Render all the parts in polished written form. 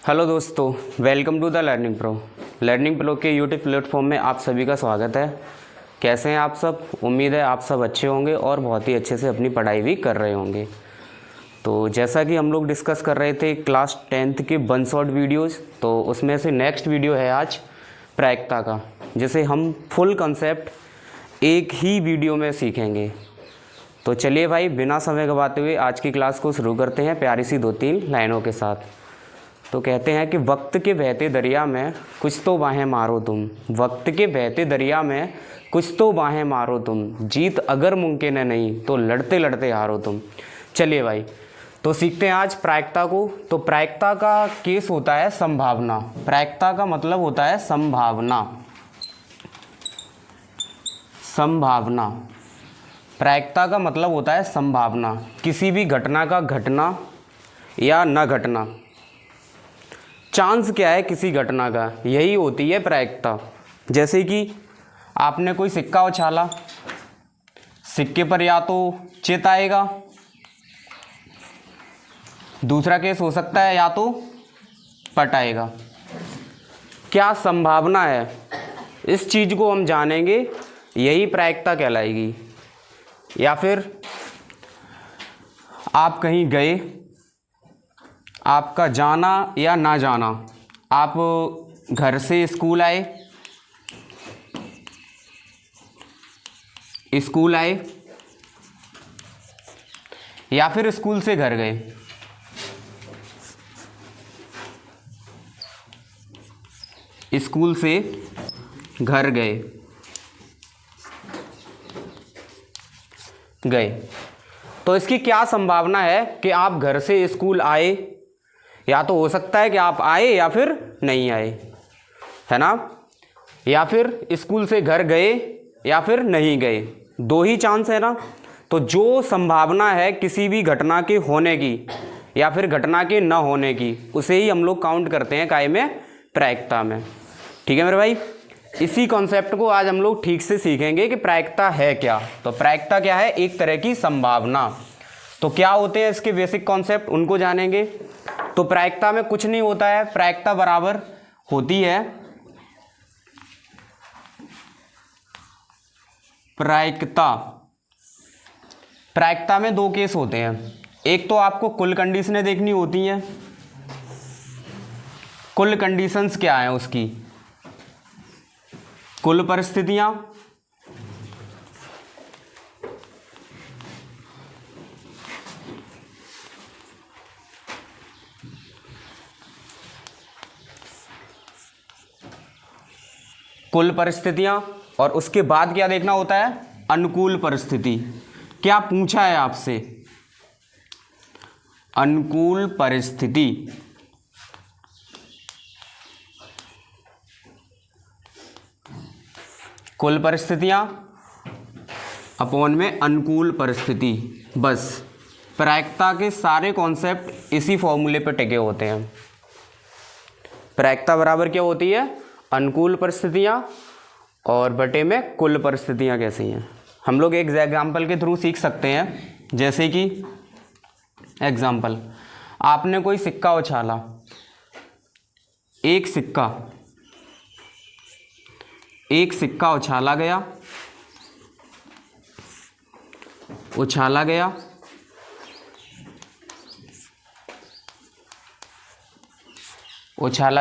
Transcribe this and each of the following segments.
Hello दोस्तों, welcome to the learning pro. Learning pro के YouTube platform में आप सभी का स्वागत है। कैसे हैं आप सब? उम्मीद है आप सब अच्छे होंगे और बहुत ही अच्छे से अपनी पढ़ाई भी कर रहे होंगे। तो जैसा कि हम लोग डिस्कस कर रहे थे क्लास 10th के वन शॉट वीडियोज़, तो उसमें से नेक्स्ट वीडियो है आज प्रायिकता का, जिसे हम फुल कंसेप्ट एक ही वीडियो में सीखेंगे। तो चलिए भाई, बिना समय गवाते हुए आज की क्लास को शुरू करते हैं प्यारी सी 2-3 लाइनों के साथ। तो कहते हैं कि वक्त के बहते दरिया में कुछ तो बाहें मारो तुम, वक्त के बहते दरिया में कुछ तो बाहें मारो तुम, जीत अगर मुमकिन है नहीं तो लड़ते लड़ते हारो तुम। चलिए भाई, तो सीखते हैं आज प्रायिकता को। तो प्रायिकता का केस होता है संभावना। प्रायिकता का मतलब होता है संभावना। संभावना, प्रायिकता का मतलब होता है संभावना, किसी भी घटना का घटना या न घटना। चांस क्या है किसी घटना का, यही होती है प्रायिकता। जैसे कि आपने कोई सिक्का उछाला, सिक्के पर या तो चित आएगा, दूसरा केस हो सकता है या तो पट आएगा। क्या संभावना है, इस चीज़ को हम जानेंगे, यही प्रायिकता कहलाएगी। या फिर आप कहीं गए, आपका जाना या ना जाना, आप घर से स्कूल आए, या फिर स्कूल से घर गए। स्कूल से घर गए। तो इसकी क्या संभावना है कि आप घर से स्कूल आए, या तो हो सकता है कि आप आए या फिर नहीं आए, है ना, या फिर स्कूल से घर गए या फिर नहीं गए, दो ही चांस है ना। तो जो संभावना है किसी भी घटना के होने की या फिर घटना के न होने की, उसे ही हम लोग काउंट करते हैं काय में, प्रायिकता में। ठीक है मेरे भाई, इसी कॉन्सेप्ट को आज हम लोग ठीक से सीखेंगे कि प्रायिकता है क्या। तो प्रायिकता क्या है? एक तरह की संभावना। तो क्या होते हैं इसके बेसिक कॉन्सेप्ट, उनको जानेंगे। तो प्रायिकता में कुछ नहीं होता है, प्रायिकता बराबर होती है प्रायिकता। प्रायिकता में दो केस होते हैं। एक तो आपको कुल कंडीशनें देखनी होती हैं। कुल कंडीशंस क्या है उसकी? कुल परिस्थितियां, कुल परिस्थितियां, और उसके बाद क्या देखना होता है? अनुकूल परिस्थिति। क्या पूछा है आपसे? अनुकूल परिस्थिति। कुल परिस्थितियां अपॉन में अनुकूल परिस्थिति। बस प्रायिकता के सारे कॉन्सेप्ट इसी फॉर्मूले पर टिके होते हैं। प्रायिकता बराबर क्या होती है? अनुकूल परिस्थितियां और बटे में कुल परिस्थितियां कैसी हैं। हम लोग एक एग्जाम्पल के थ्रू सीख सकते हैं। जैसे कि एग्जाम्पल, आपने कोई सिक्का उछाला, एक सिक्का उछाला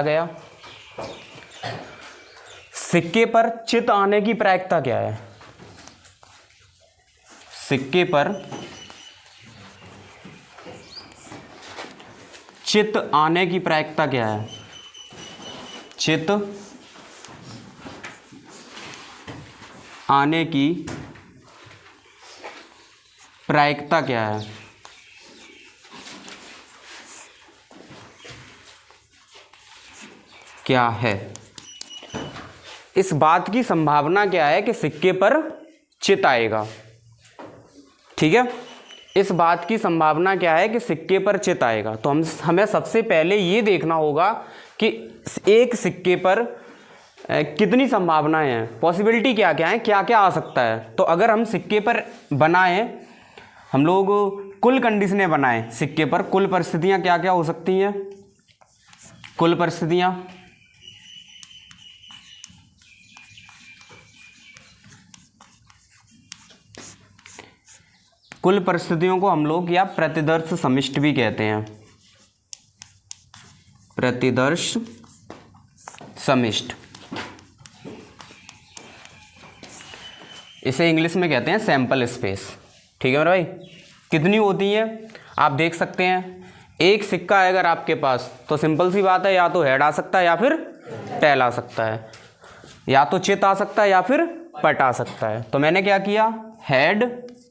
गया, सिक्के पर चित आने की प्रायिकता क्या है? सिक्के पर चित आने की प्रायिकता क्या है? चित आने की प्रायिकता क्या है? क्या है? इस बात की संभावना क्या है कि सिक्के पर चित आएगा। ठीक है, इस बात की संभावना क्या है कि सिक्के पर चित आएगा। तो हमें सबसे पहले ये देखना होगा कि एक सिक्के पर कितनी संभावनाएं हैं, पॉसिबिलिटी क्या क्या है, क्या क्या आ सकता है। तो अगर हम सिक्के पर बनाएं, हम लोग कुल कंडीशनें बनाएं सिक्के पर, कुल परिस्थितियां क्या क्या हो सकती हैं। कुल परिस्थितियां, कुल परिस्थितियों को हम लोग या प्रतिदर्श समिष्ट भी कहते हैं, प्रतिदर्श समिष्ट, इसे इंग्लिश में कहते हैं सैंपल स्पेस। ठीक है मेरे भाई, कितनी होती है आप देख सकते हैं। एक सिक्का है अगर आपके पास तो सिंपल सी बात है, या तो हेड आ सकता है या फिर टेल आ सकता है, या तो चित आ सकता है या फिर पट आ सकता है। तो मैंने क्या किया, हेड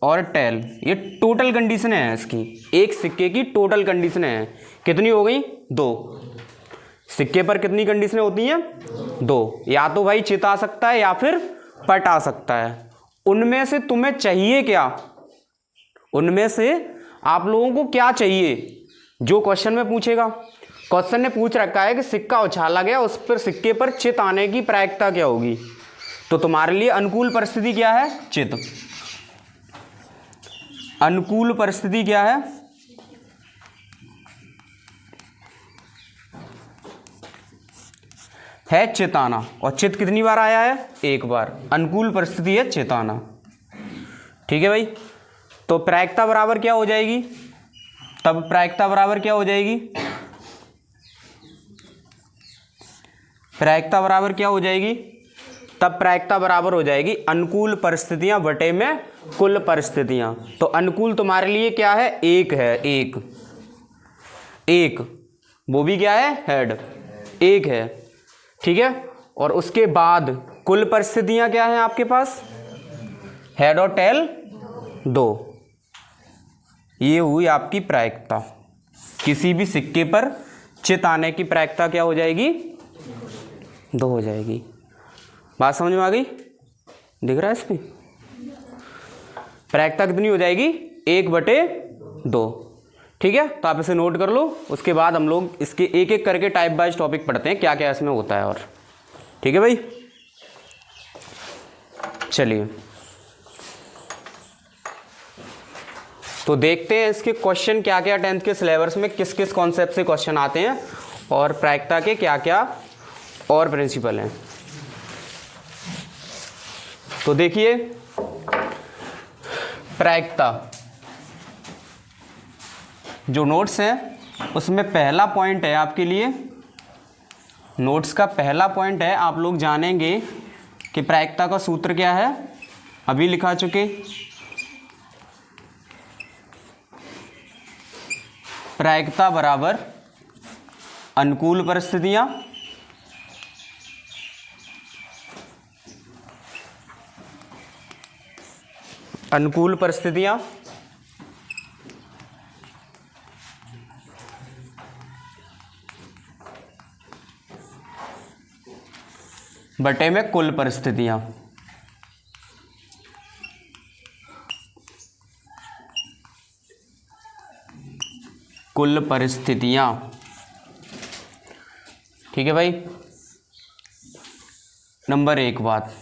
और टेल, ये टोटल कंडीशन है इसकी, एक सिक्के की टोटल कंडीशन है। कितनी हो गई, 2। सिक्के पर कितनी कंडीशनें होती हैं, 2। या तो भाई चित आ सकता है या फिर पट आ सकता है। उनमें से तुम्हें चाहिए क्या, उनमें से आप लोगों को क्या चाहिए, जो क्वेश्चन में पूछेगा। क्वेश्चन ने पूछ रखा है कि सिक्का उछाला गया, उस पर सिक्के पर चित आने की प्रायिकता क्या होगी। तो तुम्हारे लिए अनुकूल परिस्थिति क्या है, चित। अनुकूल परिस्थिति क्या है चिताना। और चित कितनी बार आया है, एक बार। अनुकूल परिस्थिति है चिताना। ठीक है भाई, तो प्रायिकता बराबर क्या हो जाएगी, तब प्रायिकता बराबर क्या हो जाएगी, प्रायिकता बराबर क्या हो जाएगी, तब प्रायिकता बराबर हो जाएगी अनुकूल परिस्थितियां बटे में कुल परिस्थितियां। तो अनुकूल तुम्हारे लिए क्या है, एक है, एक वो भी क्या है, हेड, एक है। ठीक है, और उसके बाद कुल परिस्थितियां क्या हैं आपके पास, हेड और टेल 2। ये हुई आपकी प्रायिकता। किसी भी सिक्के पर चित आने की प्रायिकता क्या हो जाएगी, 2 हो जाएगी। बात समझ में आ गई, दिख रहा है इसमें। प्रायिकता कितनी हो जाएगी, 1/2। ठीक है, तो आप इसे नोट कर लो। उसके बाद हम लोग इसके एक एक करके टाइप वाइज टॉपिक पढ़ते हैं, क्या क्या इसमें होता है। और ठीक है भाई, चलिए तो देखते हैं इसके क्वेश्चन क्या क्या 10th के सिलेबस में किस किस कॉन्सेप्ट से क्वेश्चन आते हैं, और प्रायिकता के क्या क्या और प्रिंसिपल हैं। तो देखिए, प्रायिकता जो नोट्स हैं उसमें पहला पॉइंट है आपके लिए, नोट्स का पहला पॉइंट है, आप लोग जानेंगे कि प्रायिकता का सूत्र क्या है, अभी लिखा चुके। प्रायिकता बराबर अनुकूल परिस्थितियां अनुकूल परिस्थितियां बटे में कुल परिस्थितियां। कुल परिस्थितियां, ठीक है भाई। नंबर 1 बात,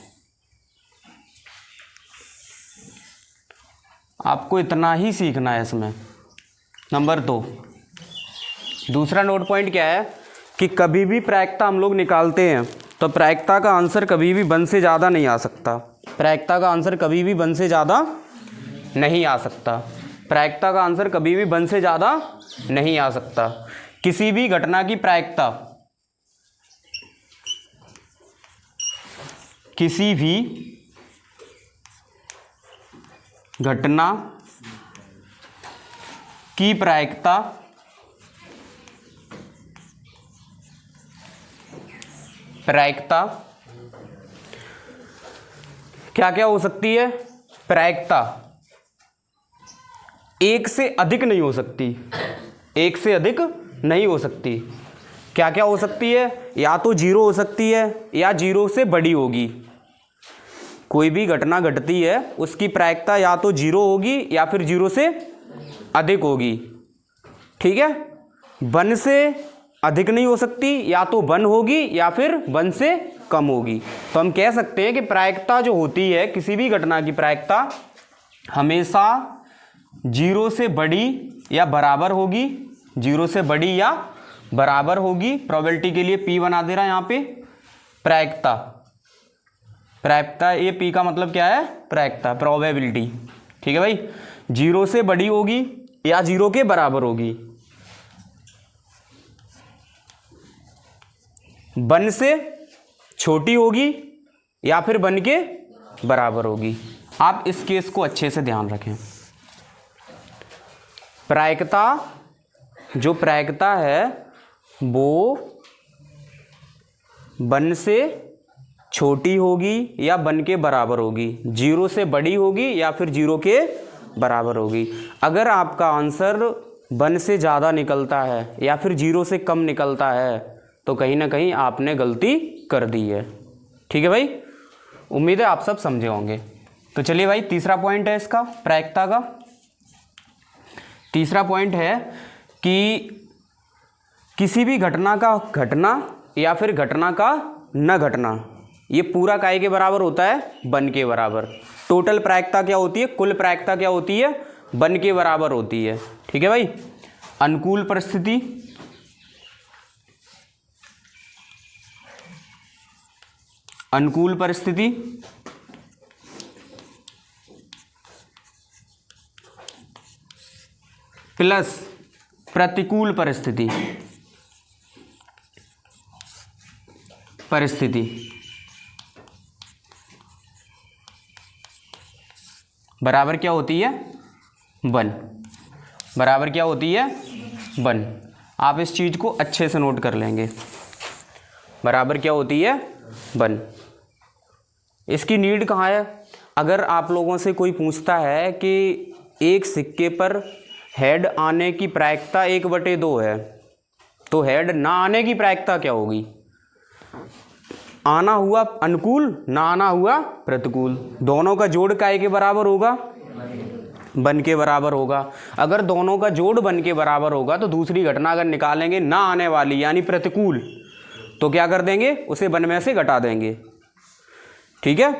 आपको इतना ही सीखना है इसमें। नंबर 2, दूसरा नोट पॉइंट क्या है कि कभी भी प्रायिकता हम लोग निकालते हैं तो प्रायिकता का आंसर कभी भी 1 से ज़्यादा नहीं आ सकता। प्रायिकता का आंसर कभी भी 1 से ज़्यादा नहीं आ सकता। प्रायिकता का आंसर कभी भी 1 से ज़्यादा नहीं आ सकता। किसी भी घटना की प्रायिकता, किसी भी घटना की प्रायिकता क्या क्या हो सकती है, प्रायिकता 1 से अधिक नहीं हो सकती, 1 से अधिक नहीं हो सकती। क्या क्या हो सकती है, या तो 0 हो सकती है या 0 से बड़ी होगी। कोई भी घटना घटती है उसकी प्रायिकता या तो 0 होगी या फिर 0 से अधिक होगी। ठीक है, 1 से अधिक नहीं हो सकती, या तो 1 होगी या फिर 1 से कम होगी। तो हम कह सकते हैं कि प्रायिकता जो होती है, किसी भी घटना की प्रायिकता हमेशा 0 से बड़ी या बराबर होगी, 0 से बड़ी या बराबर होगी, प्रोबेबिलिटी के लिए P बना दे रहा है यहाँ पे, प्रायिकता, प्रायिकता, ये P का मतलब क्या है, प्रायिकता, प्रोबेबिलिटी। ठीक है भाई, 0 से बड़ी होगी या 0 के बराबर होगी, 1 से छोटी होगी या फिर 1 के बराबर होगी। आप इस केस को अच्छे से ध्यान रखें। प्रायिकता, जो प्रायिकता है वो 1 से छोटी होगी या 1 के बराबर होगी, 0 से बड़ी होगी या फिर 0 के बराबर होगी। अगर आपका आंसर 1 से ज़्यादा निकलता है या फिर 0 से कम निकलता है तो कहीं ना कहीं आपने गलती कर दी है। ठीक है भाई, उम्मीद है आप सब समझे होंगे। तो चलिए भाई, तीसरा पॉइंट है इसका, प्रायिकता का। तीसरा पॉइंट है कि किसी भी घटना का घटना या फिर घटना का न घटना, ये पूरा काय के बराबर होता है, 1 के बराबर। टोटल प्रायिकता क्या होती है, कुल प्रायिकता क्या होती है, 1 के बराबर होती है। ठीक है भाई, अनुकूल परिस्थिति, अनुकूल परिस्थिति प्लस प्रतिकूल परिस्थिति, बराबर क्या होती है, 1, बराबर क्या होती है, 1। आप इस चीज को अच्छे से नोट कर लेंगे, बराबर क्या होती है, 1। इसकी नीड कहाँ है, अगर आप लोगों से कोई पूछता है कि एक सिक्के पर हेड आने की प्रायिकता 1/2 है, तो हेड ना आने की प्रायिकता क्या होगी, आना हुआ अनुकूल, ना आना हुआ प्रतिकूल, दोनों का जोड़ काय के बराबर होगा, 1 के बराबर होगा। अगर दोनों का जोड़ 1 के बराबर होगा तो दूसरी घटना अगर निकालेंगे ना आने वाली यानी प्रतिकूल, तो क्या कर देंगे, उसे 1 में से घटा देंगे। ठीक है,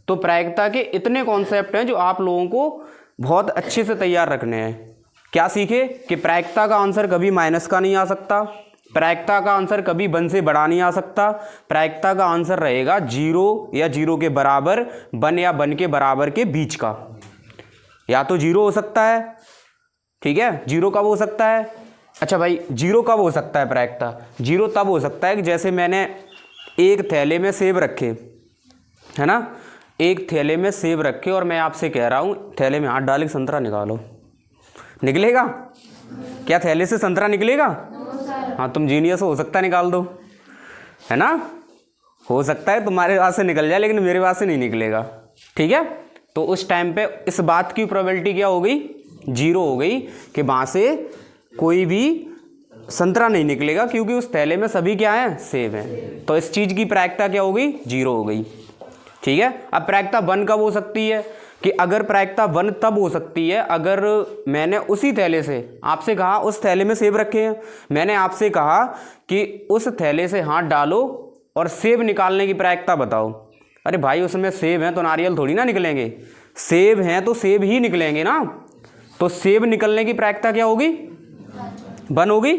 तो प्रायिकता के इतने कॉन्सेप्ट हैं जो आप लोगों को बहुत अच्छे से तैयार रखने हैं। क्या सीखे कि प्रायिकता का आंसर कभी माइनस का नहीं आ सकता, प्रायिकता का आंसर कभी 1 से बड़ा नहीं आ सकता, प्रायिकता का आंसर रहेगा 0 या 0 के बराबर, 1 या 1 के बराबर के बीच का, या तो 0 हो सकता है। ठीक है, 0 कब हो सकता है, अच्छा भाई 0 कब हो सकता है प्रायिकता, 0 तब हो सकता है कि जैसे मैंने एक थैले में सेब रखे, है ना, एक थैले में सेब रखे और मैं आपसे कह रहा हूँ थैले में हाथ डाल के संतरा निकालो, निकलेगा क्या, थैले से संतरा निकलेगा, हाँ तुम जीनियस हो सकता है निकाल दो, है ना, हो सकता है तुम्हारे पास से निकल जाए लेकिन मेरे पास से नहीं निकलेगा। ठीक है, तो उस टाइम पे इस बात की प्रोबेबिलिटी क्या हो गई, 0 हो गई कि वहाँ से कोई भी संतरा नहीं निकलेगा, क्योंकि उस थैले में सभी क्या है, सेब हैं। तो इस चीज़ की प्रायिकता क्या हो गई, 0 हो गई। ठीक है, अब प्रायिकता 1 कब हो सकती है, कि अगर प्रायिकता 1 तब हो सकती है अगर मैंने उसी थैले से आपसे कहा, उस थैले में सेब रखे हैं, मैंने आपसे कहा कि उस थैले से हाथ डालो और सेब निकालने की प्रायिकता बताओ। अरे भाई उसमें सेब हैं तो नारियल थोड़ी ना निकलेंगे, सेब हैं तो सेब ही निकलेंगे ना, तो सेब निकलने की प्रायिकता क्या होगी, 1 होगी,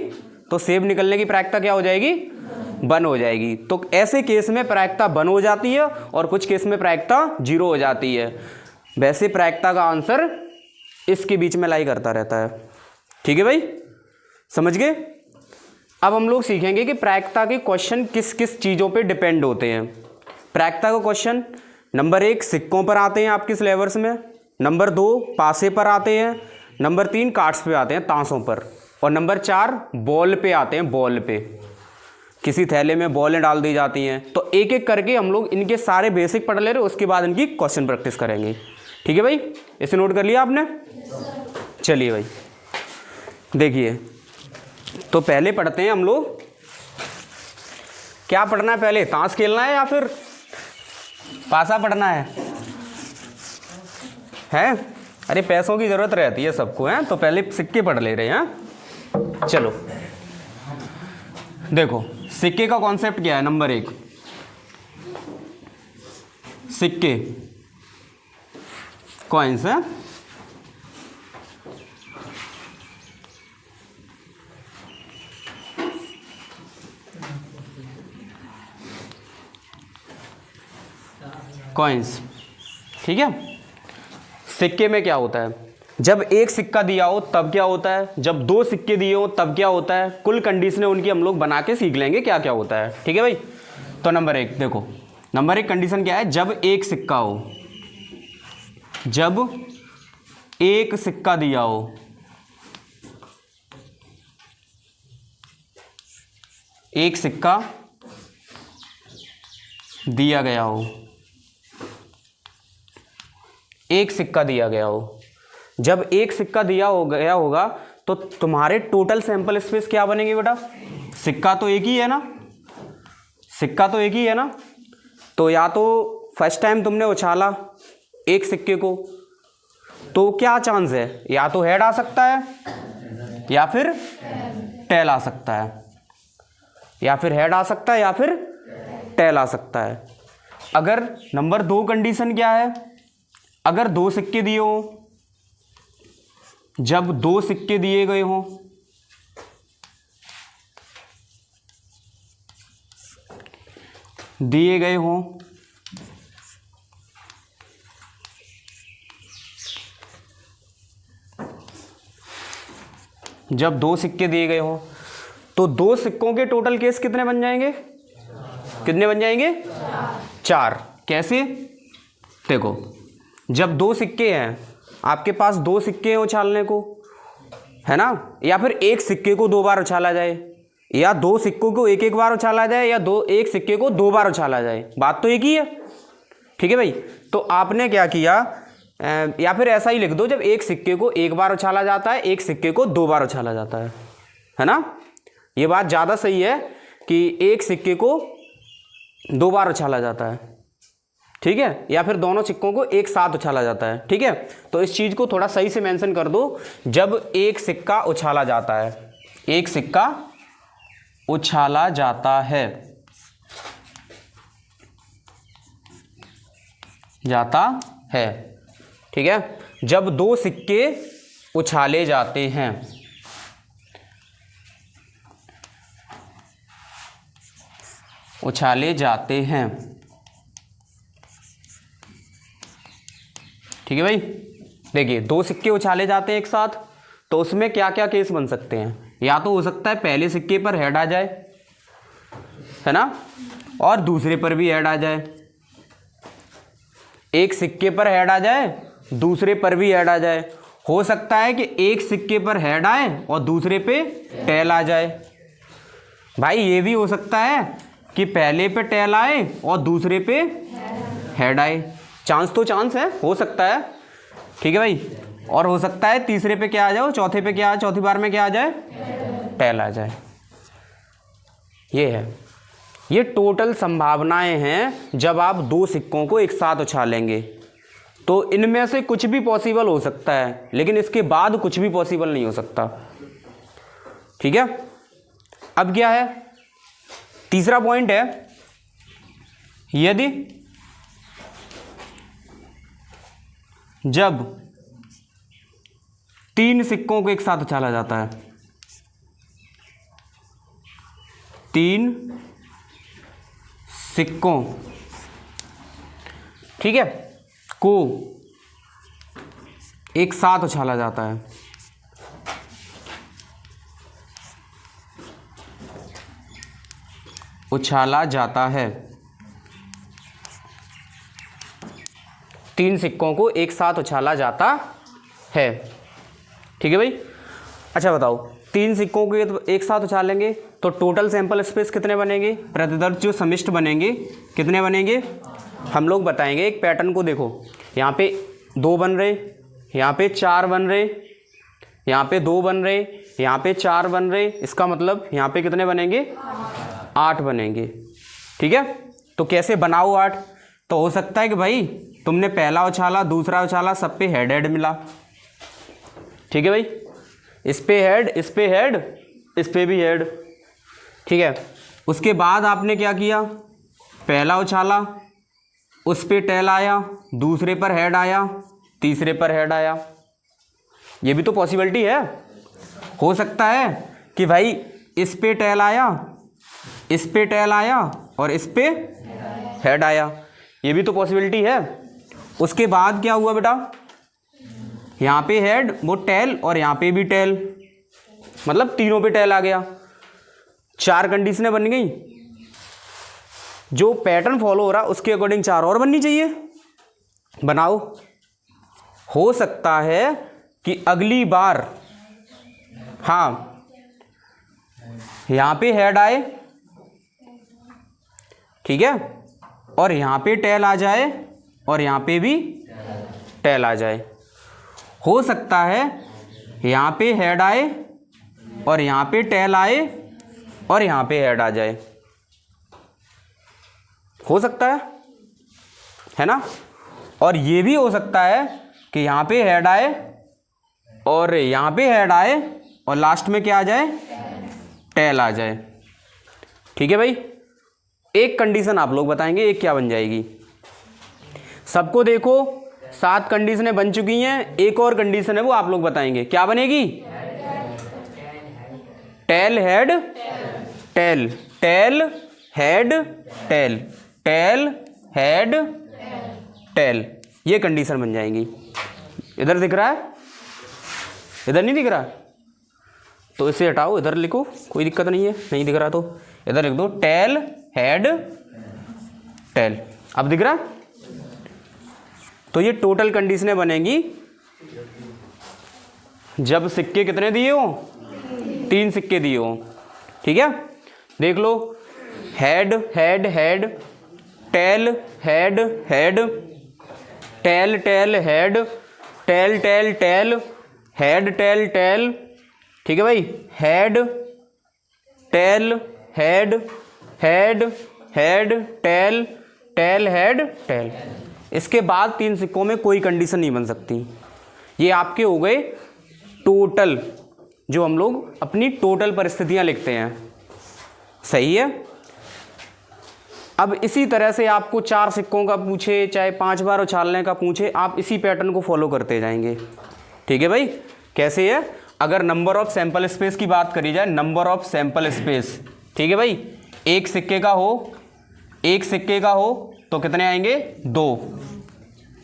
तो सेब निकलने की प्रायिकता क्या हो जाएगी, 1 हो जाएगी। तो ऐसे केस में प्रायिकता 1 हो जाती है और कुछ केस में प्रायिकता 0 हो जाती है। वैसे प्रायिकता का आंसर इसके बीच में लाई करता रहता है। ठीक है भाई, समझ गए। अब हम लोग सीखेंगे कि प्रायिकता के क्वेश्चन किस किस चीज़ों पे डिपेंड होते हैं। प्रायिकता का क्वेश्चन नंबर 1 सिक्कों पर आते हैं आपके सिलेबस में, नंबर 2 पासे पर आते हैं, नंबर 3 कार्ड्स पे आते हैं, ताशों पर, और नंबर 4 बॉल पे आते हैं, बॉल पे, किसी थैले में बॉलें डाल दी जाती हैं। तो एक एक करके हम लोग इनके सारे बेसिक पढ़ ले रहे, उसके बाद इनकी क्वेश्चन प्रैक्टिस करेंगे। ठीक है भाई, इसे नोट कर लिया आपने। चलिए भाई देखिए, तो पहले पढ़ते हैं हम लोग, क्या पढ़ना है पहले, ताश खेलना है या फिर पासा पढ़ना है? अरे पैसों की जरूरत रहती है सबको, है तो पहले सिक्के पढ़ ले रहे हैं। चलो देखो, सिक्के का कॉन्सेप्ट क्या है। नंबर 1 सिक्के, कॉइन्स है, कॉइन्स। ठीक है, सिक्के में क्या होता है, जब एक सिक्का दिया हो तब क्या होता है, जब दो सिक्के दिए हो तब क्या होता है, कुल कंडीशनें उनकी हम लोग बना के सीख लेंगे क्या क्या होता है। ठीक है भाई, तो नंबर एक देखो, नंबर एक कंडीशन क्या है, जब एक सिक्का हो, जब एक सिक्का दिया हो, एक सिक्का दिया गया हो, एक सिक्का दिया गया हो, जब एक सिक्का दिया हो गया होगा तो तुम्हारे टोटल सैंपल स्पेस क्या बनेंगे बेटा, सिक्का तो एक ही है ना, सिक्का तो एक ही है ना, तो या तो फर्स्ट टाइम तुमने उछाला एक सिक्के को तो क्या चांस है, या तो हेड आ सकता है या फिर टेल आ सकता है, या फिर हेड आ सकता है या फिर टेल आ सकता है। अगर नंबर दो कंडीशन क्या है, अगर दो सिक्के दिए हो, जब दो सिक्के दिए गए हों, दिए गए हों, जब दो सिक्के दिए गए हों तो दो सिक्कों के टोटल केस कितने बन जाएंगे, कितने बन जाएंगे, चार। कैसे, देखो जब दो सिक्के हैं, आपके पास दो सिक्के हैं उछालने को, है ना, या फिर एक सिक्के को दो बार उछाला जाए, या दो सिक्कों को एक एक बार उछाला जाए, या एक सिक्के को दो बार उछाला जाए, बात तो एक ही है। ठीक है भाई, तो आपने क्या किया, या फिर ऐसा ही लिख दो, जब एक सिक्के को एक बार उछाला जाता है, एक सिक्के को दो बार उछाला जाता है ना, ये बात ज़्यादा सही है कि एक सिक्के को दो बार उछाला जाता है। ठीक है, या फिर दोनों सिक्कों को एक साथ उछाला जाता है। ठीक है, तो इस चीज़ को थोड़ा सही से मेंशन कर दो, जब एक सिक्का उछाला जाता है, एक सिक्का उछाला जाता है, ठीक है, जब दो सिक्के उछाले जाते हैं, उछाले जाते हैं। ठीक है भाई, देखिए दो सिक्के उछाले जाते हैं एक साथ, तो उसमें क्या क्या केस बन सकते हैं, या तो हो सकता है पहले सिक्के पर हेड आ जाए, है ना, और दूसरे पर भी हेड आ जाए, एक सिक्के पर हेड आ जाए, दूसरे पर भी हेड आ जाए, हो सकता है कि एक सिक्के पर हेड आए और दूसरे पे टेल आ जाए। भाई ये भी हो सकता है कि पहले पे टेल आए और दूसरे पे हेड आए, चांस तो चांस है, हो सकता है। ठीक है भाई, और हो सकता है तीसरे पे क्या आ जाओ, चौथे पे क्या, चौथी बार में क्या आ जाए, टेल आ जाए। ये है, ये टोटल संभावनाएं हैं जब आप दो सिक्कों को एक साथ उछालेंगे। तो इनमें से कुछ भी पॉसिबल हो सकता है, लेकिन इसके बाद कुछ भी पॉसिबल नहीं हो सकता। ठीक है, अब क्या है, तीसरा पॉइंट है, यदि जब तीन सिक्कों को एक साथ उछाला जाता है, तीन सिक्कों, ठीक है, को एक साथ उछाला जाता है, उछाला जाता है, तीन सिक्कों को एक साथ उछाला जाता है। ठीक है भाई, अच्छा बताओ, तीन सिक्कों को एक साथ उछालेंगे तो टोटल सैंपल स्पेस कितने बनेंगे, प्रतिदर्श जो समिष्ट बनेंगे कितने बनेंगे, हम लोग बताएंगे। एक पैटर्न को देखो, यहाँ पे दो बन रहे, यहाँ पे चार बन रहे, यहाँ पे दो बन रहे, यहाँ पे चार बन रहे, इसका मतलब यहाँ पे कितने बनेंगे, आठ बनेंगे। ठीक है, तो कैसे बनाओ आठ, तो हो सकता है कि भाई तुमने पहला उछाला, दूसरा उछाला, सब पे हेड हेड मिला। ठीक है भाई, इस पे हेड, इस पे हेड, इस पे भी हेड। ठीक है, उसके बाद आपने क्या किया, पहला उछाला, उस पे टेल आया, दूसरे पर हेड आया, तीसरे पर हेड आया। ये भी तो पॉसिबिलिटी है, हो सकता है कि भाई इस पे टेल आया, इस पे टेल आया और इस पे हेड आया, ये भी तो पॉसिबिलिटी है। उसके बाद क्या हुआ बेटा, यहाँ पे हेड वो टेल और यहाँ पे भी टेल, मतलब तीनों पे टेल आ गया। 4 कंडीशनें बन गई। जो पैटर्न फॉलो हो रहा उसके अकॉर्डिंग 4 और बननी चाहिए। बनाओ। हो सकता है कि अगली बार हाँ यहां पे हेड आए, ठीक है, और यहां पे टेल आ जाए और यहां पे भी टेल आ जाए। हो सकता है यहां पे हेड आए और यहां पे टेल आए और यहां पे हेड आ जाए। हो सकता है ना। और ये भी हो सकता है कि यहां पे हेड आए और यहां पे हेड आए और लास्ट में क्या आ जाए, टेल आ जाए। ठीक है भाई। एक कंडीशन आप लोग बताएंगे एक क्या बन जाएगी। सबको देखो 7 कंडीशनें बन चुकी हैं, एक और कंडीशन है वो आप लोग बताएंगे क्या बनेगी। Tell head tail, tail head tail, tail head tell, ये कंडीशन बन जाएंगी। इधर दिख रहा है, इधर नहीं दिख रहा तो इसे हटाओ, इधर लिखो, कोई दिक्कत नहीं है। नहीं दिख रहा तो इधर लिख दो टेल हेड टेल। अब दिख रहा है। तो ये टोटल कंडीशनें बनेंगी जब सिक्के कितने दिए हो, 3 सिक्के दिए हो। ठीक है, देख लो head head head, tail head head, tail tail head, tail tail tail, head tail tail. ठीक है भाई, head tail head, head head tail, tail head tail. इसके बाद 3 सिक्कों में कोई कंडीशन नहीं बन सकती। ये आपके हो गए टोटल, जो हम लोग अपनी टोटल परिस्थितियां लिखते हैं। सही है। अब इसी तरह से आपको 4 सिक्कों का पूछे चाहे 5 बार उछालने का पूछे, आप इसी पैटर्न को फॉलो करते जाएंगे। ठीक है भाई। कैसे है, अगर नंबर ऑफ सैंपल स्पेस की बात करी जाए, नंबर ऑफ सैंपल स्पेस, ठीक है भाई, एक सिक्के का हो, एक सिक्के का हो तो कितने आएंगे, 2।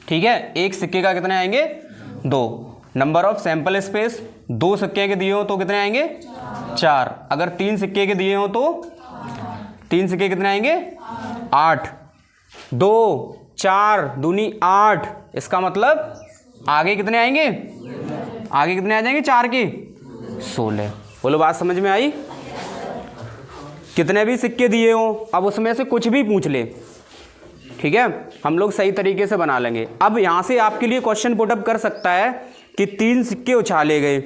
ठीक है, एक सिक्के का कितने आएंगे, 2। नंबर ऑफ सैंपल स्पेस 2 सिक्के के दिए हो तो कितने आएंगे, 4। अगर 3 सिक्के के दिए हो तो 3 सिक्के कितने आएंगे, 8। 2 4 दूनी 8, इसका मतलब आगे कितने आएंगे, आगे कितने आ जाएंगे, 4 के 16। बोलो बात समझ में आई। कितने भी सिक्के दिए हो, अब उसमें से कुछ भी पूछ ले, ठीक है, हम लोग सही तरीके से बना लेंगे। अब यहां से आपके लिए क्वेश्चन पुटअप कर सकता है कि 3 सिक्के उछाले गए,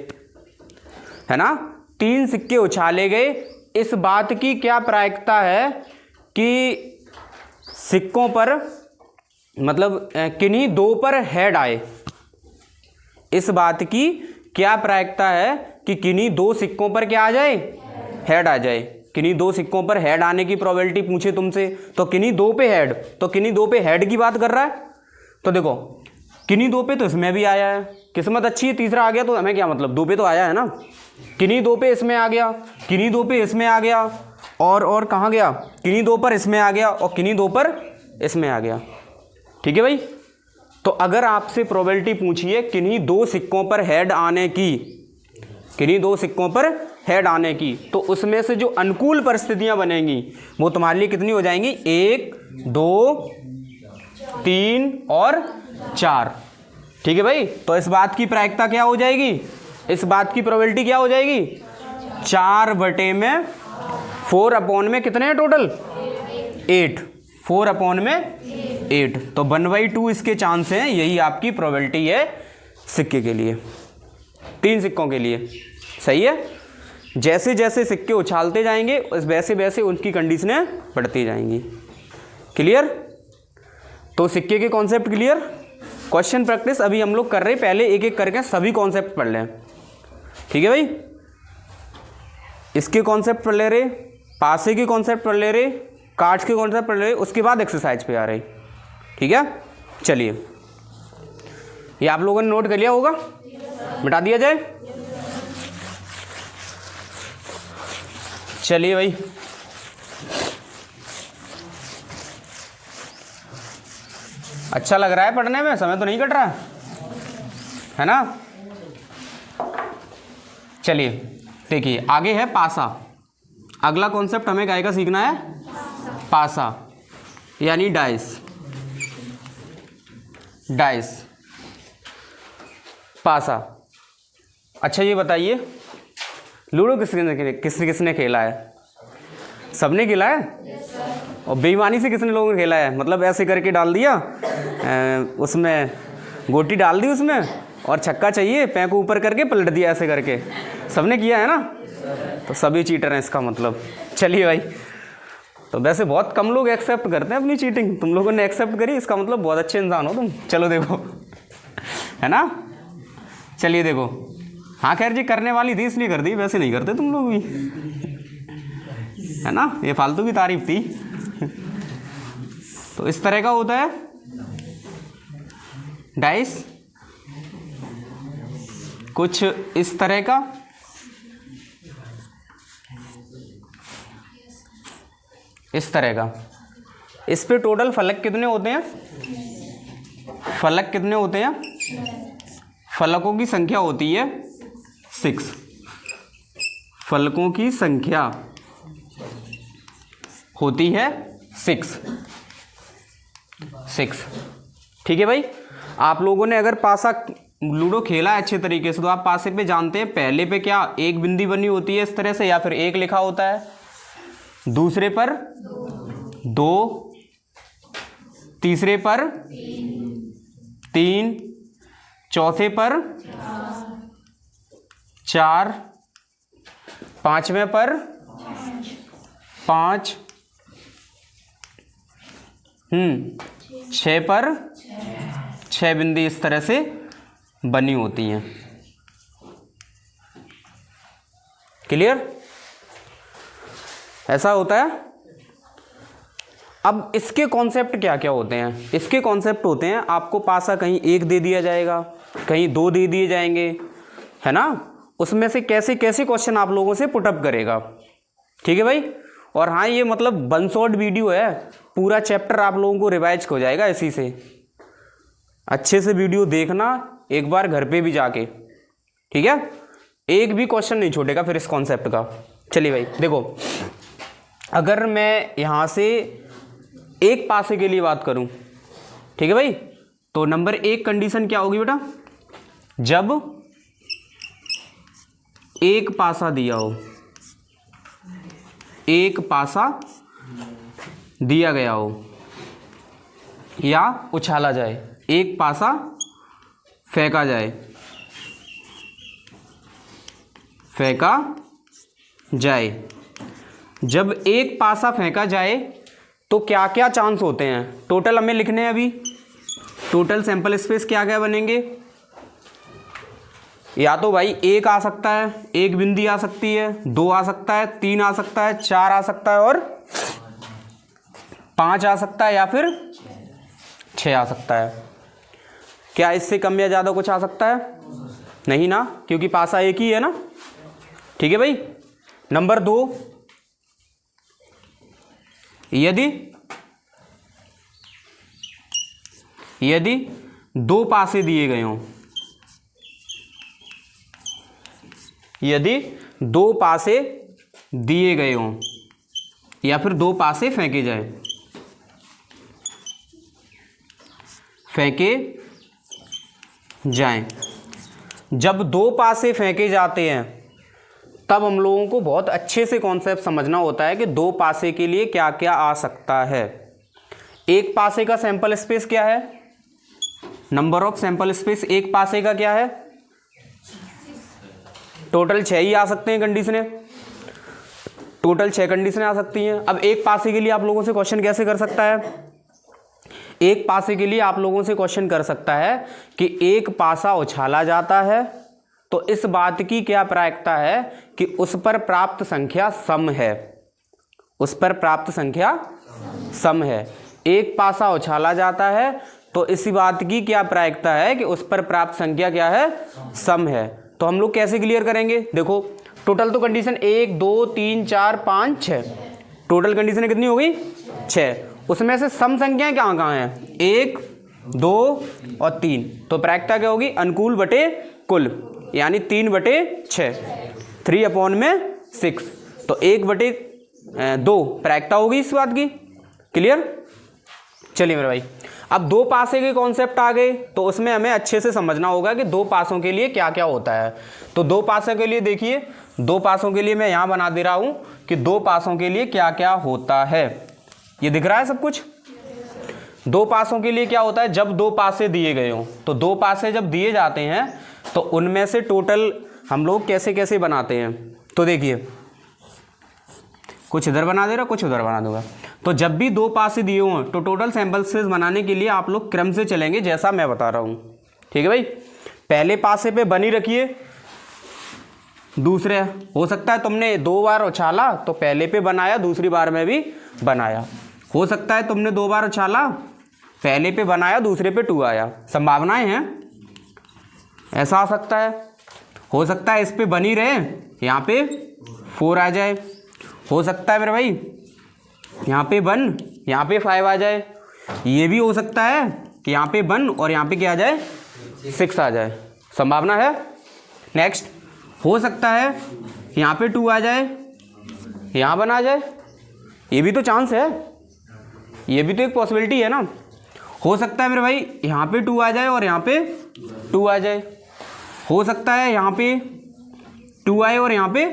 है ना, 3 सिक्के उछाले गए, इस बात की क्या प्रायिकता है कि सिक्कों पर, मतलब किन्हीं 2 पर हेड आए। इस बात की क्या प्रायिकता है कि किन्हीं 2 सिक्कों पर क्या आ जाए, हेड आ जाए। किन्हीं 2 सिक्कों पर हेड आने की प्रोबेबिलिटी पूछे तुमसे, तो किन्हीं 2 पे हेड, तो किन्हीं 2 पे हेड की बात कर रहा है। तो देखो किन्हीं 2 पे तो इसमें भी आया है, किस्मत अच्छी है, तीसरा आ गया तो हमें क्या मतलब, 2 पे तो आया है ना। किन्हीं 2 पे इसमें आ गया, किन्हीं 2 पे इसमें आ गया, और कहाँ गया, किन्हीं 2 पर इसमें आ गया और किन्हीं 2 पर इसमें आ गया। ठीक है भाई। तो अगर आपसे प्रोबेबिलिटी पूछिए किन्हीं 2 सिक्कों पर हेड आने की, किन्हीं 2 सिक्कों पर हेड आने की, तो उसमें से जो अनुकूल परिस्थितियां बनेंगी वो तुम्हारे लिए कितनी हो जाएंगी, 1 2 3 और 4। ठीक है भाई। तो इस बात की प्रायिकता क्या हो जाएगी, इस बात की प्रोबेबिलिटी क्या हो जाएगी, 4/4 में कितने हैं टोटल, 8, 4/8। तो 1/2 इसके चांस हैं। यही आपकी प्रोबेबिलिटी है सिक्के के लिए, 3 सिक्कों के लिए। सही है। जैसे जैसे सिक्के उछालते जाएंगे वैसे वैसे उनकी कंडीशनें बढ़ती जाएंगी। क्लियर। तो सिक्के के कॉन्सेप्ट क्लियर। क्वेश्चन प्रैक्टिस अभी हम लोग कर रहे हैं, पहले एक एक करके सभी कॉन्सेप्ट पढ़ लें। ठीक है भाई। इसके कॉन्सेप्ट पढ़ ले रहे, पासे के कॉन्सेप्ट पढ़ ले रहे, कार्ड्स के कॉन्सेप्ट पढ़ ले, उसके बाद एक्सरसाइज पे आ रहे। ठीक है। चलिए, ये आप लोगों ने नोट कर लिया होगा, मिटा दिया जाए। चलिए भाई, अच्छा लग रहा है पढ़ने में, समय तो नहीं कट रहा है ना। चलिए देखिए आगे है पासा। अगला कॉन्सेप्ट हमें काय का सीखना है, पासा यानी डाइस। डाइस, पासा। अच्छा ये बताइए लूडो किसने खेला है? सबने खेला है। और बेईमानी से कितने लोगों ने खेला है? मतलब ऐसे करके डाल दिया उसमें, गोटी डाल दी उसमें और छक्का चाहिए, पैर को ऊपर करके पलट दिया ऐसे करके। सबने किया है ना, तो सभी चीटर हैं इसका मतलब। चलिए भाई, तो वैसे बहुत कम लोग एक्सेप्ट करते हैं अपनी चीटिंग, तुम लोगों ने एक्सेप्ट करी, इसका मतलब बहुत अच्छे इंसान हो तुम। चलो देखो, है ना। चलिए देखो, हाँ खैर जी करने वाली थी इसलिए कर दी, वैसे नहीं करते तुम लोग भी, है ना। ये फालतू की तारीफ थी। तो इस तरह का होता है डाइस, कुछ इस तरह का, इस तरह का। इस पे टोटल फलक कितने होते हैं? फलक कितने होते हैं? फलकों की संख्या होती है 6। फलकों की संख्या होती है 6। ठीक है भाई। आप लोगों ने अगर पासा लूडो खेला है अच्छे तरीके से तो आप पासे पे जानते हैं पहले पे क्या एक बिंदी बनी होती है इस तरह से, या फिर एक लिखा होता है, दूसरे पर 2, तीसरे पर 3, चौथे पर 4, पांचवें पर 5, 6 पर 6 बिंदी इस तरह से बनी होती हैं। क्लियर? ऐसा होता है। अब इसके कॉन्सेप्ट क्या क्या होते हैं? इसके कॉन्सेप्ट होते हैं आपको पासा कहीं 1 दे दिया जाएगा, कहीं 2 दे दिए जाएंगे, है ना। उसमें से कैसे कैसे क्वेश्चन आप लोगों से पुटअप करेगा। ठीक है भाई। और हाँ ये मतलब 1 शॉट वीडियो है, पूरा चैप्टर आप लोगों को रिवाइज हो जाएगा इसी से। अच्छे से वीडियो देखना एक बार घर पे भी जाके, ठीक है। एक भी क्वेश्चन नहीं छूटेगा फिर इस कॉन्सेप्ट का। चलिए भाई देखो, अगर मैं यहाँ से एक पासे के लिए बात करूँ, ठीक है भाई, तो नंबर 1 कंडीशन क्या होगी बेटा? जब एक पासा दिया हो, एक पासा दिया गया हो या उछाला जाए, एक पासा फेंका जाए, फेंका जाए। जब एक पासा फेंका जाए तो क्या क्या चांस होते हैं? टोटल हमें लिखने हैं अभी। टोटल सैंपल स्पेस क्या क्या बनेंगे? या तो भाई 1 आ सकता है, 1 बिंदी आ सकती है, 2 आ सकता है, 3 आ सकता है, 4 आ सकता है और 5 आ सकता है, या फिर 6 आ सकता है। क्या इससे कम या ज़्यादा कुछ आ सकता है? नहीं ना, क्योंकि पासा एक ही है ना। ठीक है भाई। नंबर 2, यदि 2 पासे दिए गए हों, यदि 2 पासे दिए गए हों या फिर 2 पासे फेंके जाए, फेंके जाएं। जब 2 पासे फेंके जाते हैं तब हम लोगों को बहुत अच्छे से कॉन्सेप्ट समझना होता है कि 2 पासे के लिए क्या क्या आ सकता है। एक पासे का सैंपल स्पेस क्या है? नंबर ऑफ सैंपल स्पेस एक पासे का क्या है? टोटल 6 ही आ सकते हैं कंडीशनें, टोटल 6 कंडीशनें आ सकती हैं। अब एक पासे के लिए आप लोगों से क्वेश्चन कैसे कर सकता है? एक पासे के लिए आप लोगों से क्वेश्चन कर सकता है कि एक पासा उछाला जाता है तो इस बात की क्या प्रायिकता है कि उस पर प्राप्त संख्या सम है, उस पर प्राप्त संख्या सम है। एक पासा उछाला जाता है तो इसी बात की क्या प्रायिकता है कि उस पर प्राप्त संख्या क्या है? सम है। तो हम लोग कैसे क्लियर करेंगे? देखो टोटल तो कंडीशन 1 2 3 4 5 6, टोटल कंडीशन कितनी हो गई? 6। उसमें से सम संख्याएं कहाँ कहाँ हैं? 1 2 और 3, तो प्रायिकता क्या होगी, अनुकूल बटे कुल, यानी 3/6, 3/6, तो 1/2 प्रायिकता होगी इस बात की। क्लियर। चलिए मेरे भाई, अब दो पासे के कॉन्सेप्ट आ गए, तो उसमें हमें अच्छे से समझना होगा कि दो पासों के लिए क्या क्या होता है। तो दो पासों के लिए देखिए, दो पासों के लिए मैं यहां बना दे रहा हूं कि दो पासों के लिए क्या क्या होता है। ये दिख रहा है सब कुछ। दो पासों के लिए क्या होता है, जब दो पासे दिए गए हों, तो दो पासे जब दिए जाते हैं तो उनमें से टोटल हम लोग कैसे कैसे बनाते हैं। तो देखिए, कुछ इधर बना दे रहा, कुछ उधर बना दूंगा। तो जब भी दो पासे दिए हों तो टोटल सैंपल स्पेस बनाने के लिए आप लोग क्रम से चलेंगे, जैसा मैं बता रहा हूं। ठीक है भाई, पहले पासे पे बनी रखिए, दूसरे, हो सकता है तुमने 2 बार उछाला तो पहले पे बनाया, दूसरी बार में भी बनाया। हो सकता है तुमने 2 बार उछाला, पहले पे बनाया, दूसरे पे 2 आया। संभावनाएं हैं, ऐसा आ सकता है। हो सकता है इस पे बनी रहे, यहाँ पे 4 आ जाए। हो सकता है मेरे भाई यहाँ पे 1, यहाँ पे 5 आ जाए। ये भी हो सकता है कि यहाँ पे 1 और यहाँ पे क्या आ जाए, 6 आ जाए। संभावना है। नेक्स्ट, हो सकता है यहाँ पे 2 आ जाए, यहाँ 1 आ जाए। ये भी तो चांस है, ये भी तो एक पॉसिबिलिटी है ना। हो सकता है मेरे भाई यहाँ पे 2 आ जाए और यहाँ पे 2 आ जाए। हो सकता है यहाँ पे 2 आए और यहाँ पे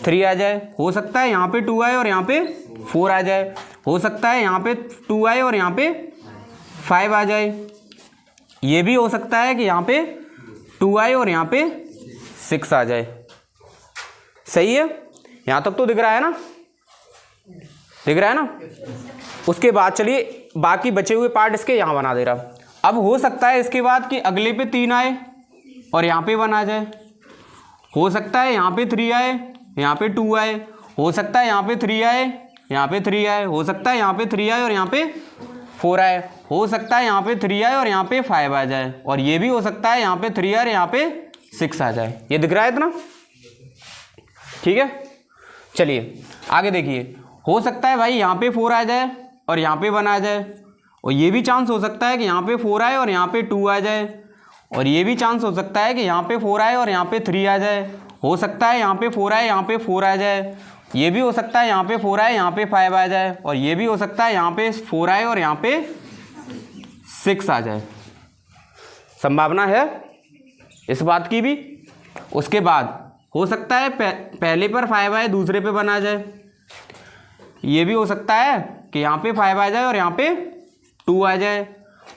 3 आ जाए। हो सकता है यहाँ पे 2 आए और यहाँ पे 4 आ जाए। हो सकता है यहाँ पे 2 आए और यहाँ पे 5 आ जाए। ये भी हो सकता है कि यहाँ पे 2 आए और यहाँ पे 6 आ जाए। सही है, यहाँ तक तो दिख रहा है ना, दिख रहा है ना। उसके बाद चलिए बाकी बचे हुए पार्ट इसके यहाँ बना दे रहा। अब हो सकता है इसके बाद कि अगले पे 3 आए और यहाँ पे 1 आ जाए। हो सकता है यहाँ पे 3 आए, यहाँ पे 2 आए। हो सकता है यहाँ पे 3 आए, यहाँ पे 3 आए। हो सकता है यहाँ पे 3 आए और यहाँ पे 4 आए। हो सकता है यहाँ पे 3 आए और यहाँ पे 5 आ जाए। और ये भी हो सकता है यहाँ पे 3 आए और यहाँ पे 6 आ जाए। ये दिख रहा है इतना, ठीक है। चलिए आगे देखिए, हो सकता है भाई यहाँ पे 4 आ जाए और यहाँ पे 1 आ जाए। और ये भी चांस हो सकता है कि यहाँ पे 4 आए और यहाँ पे 2 आ जाए। और ये भी चांस हो सकता है कि यहाँ पे 4 आए और यहाँ पे 3 आ जाए। हो सकता है यहाँ पे 4 आए, यहाँ पे 4 आ जाए। ये भी हो सकता है यहाँ पे 4 आए, यहाँ पे 5 आ जाए। और ये भी हो सकता है यहाँ पे 4 आए और यहाँ पे 6 आ जाए। संभावना है इस बात की भी। उसके बाद हो सकता है पहले पर 5 आए, दूसरे पे 1 आ जाए। ये भी हो सकता है कि यहाँ पे 5 आ जाए और यहाँ पे 2 आ जाए।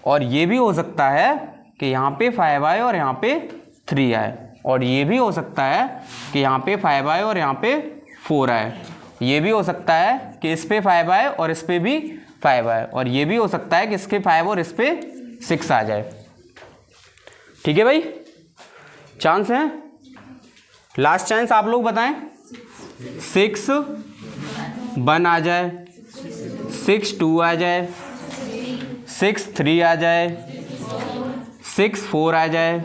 और ये भी हो सकता है कि यहाँ पे 5 आए और यहाँ पे 3 आए। और ये भी हो सकता है कि यहाँ पे 5 आए और यहाँ पे 4 आए। ये भी हो सकता है कि इस पे 5 आए और इस पे भी 5 आए। और ये भी हो सकता है कि इसके 5 और इस पे 6 आ जाए। ठीक है भाई, चांस है। लास्ट चांस आप लोग बताएं। 6 1 आ जाए, 6 2 आ जाए, 6 3 आ जाए, 6 4 आ जाए,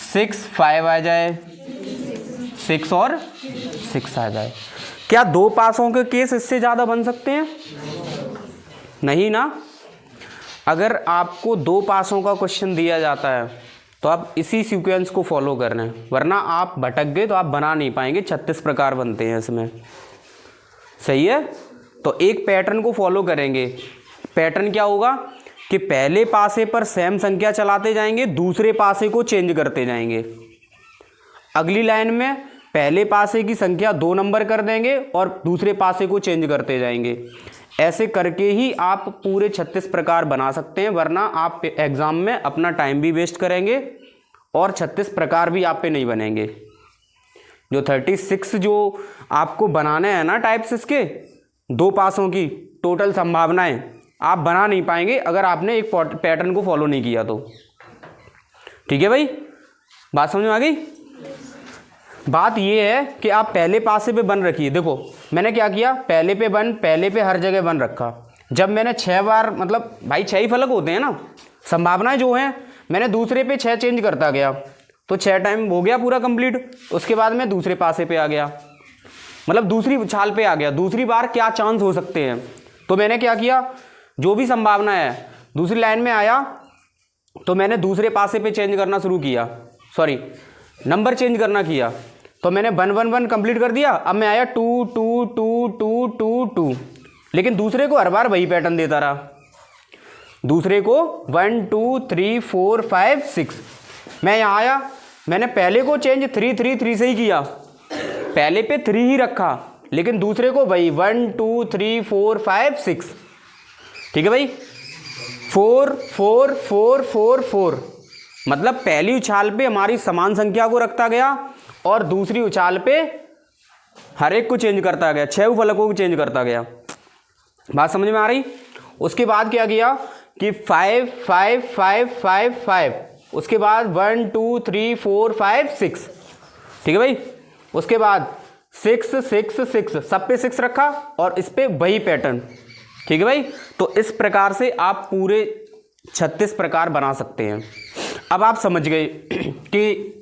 6 5 आ जाए, 6 और 6 आ जाए। क्या दो पासों के केस इससे ज़्यादा बन सकते हैं? नहीं ना। अगर आपको दो पासों का क्वेश्चन दिया जाता है तो आप इसी सीक्वेंस को फॉलो करना है, वरना आप भटक गए तो आप बना नहीं पाएंगे। 36 प्रकार बनते हैं इसमें। सही है, तो एक पैटर्न को फॉलो करेंगे। पैटर्न क्या होगा कि पहले पासे पर सेम संख्या चलाते जाएंगे, दूसरे पासे को चेंज करते जाएंगे। अगली लाइन में पहले पासे की संख्या 2 नंबर कर देंगे और दूसरे पासे को चेंज करते जाएंगे। ऐसे करके ही आप पूरे 36 प्रकार बना सकते हैं, वरना आप एग्जाम में अपना टाइम भी वेस्ट करेंगे और 36 प्रकार भी आप पे नहीं बनेंगे। जो 36 जो आपको बनाने हैं ना टाइप्स, इसके दो पासों की टोटल संभावनाएं आप बना नहीं पाएंगे अगर आपने एक पैटर्न को फॉलो नहीं किया तो। ठीक है भाई, बात समझ में आ गई। बात ये है कि आप पहले पासे पे 1 रखिए। देखो मैंने क्या किया, पहले पे 1, पहले पे हर जगह 1 रखा। जब मैंने 6 बार, मतलब भाई 6 ही फलक होते हैं ना, संभावनाएं जो हैं, मैंने दूसरे पे 6 चेंज करता गया तो 6 टाइम हो गया पूरा कंप्लीट। उसके बाद मैं दूसरे पासे पे आ गया, मतलब दूसरी छाल पे आ गया। दूसरी बार क्या चांस हो सकते हैं, तो मैंने क्या किया, जो भी संभावना है दूसरी लाइन में आया तो मैंने दूसरे पासे पे चेंज करना शुरू किया, सॉरी नंबर चेंज करना किया, तो मैंने 1 1 1 कंप्लीट कर दिया। अब मैं आया 2 2 2 2 2 2, लेकिन दूसरे को हर बार वही पैटर्न देता रहा। दूसरे को 1 2 3 4 5 6, मैं यहाँ आया, मैंने पहले को चेंज 3 3 3 से ही किया, पहले पे 3 ही रखा, लेकिन दूसरे को वही 1 2 3 4 5 6। ठीक है भाई, 4 4 4 4 4, मतलब पहली उछाल पे हमारी समान संख्या को रखता गया और दूसरी उछाल पे हर एक को चेंज करता गया, 6 फलकों को चेंज करता गया। बात समझ में आ रही? उसके बाद क्या किया कि 5 5 5 5 5, उसके बाद 1 2 3 4 5 6। ठीक है भाई, उसके बाद 6 6 6, सब पे 6 रखा और इस पे वही पैटर्न। ठीक है भाई, तो इस प्रकार से आप पूरे 36 प्रकार बना सकते हैं। अब आप समझ गए कि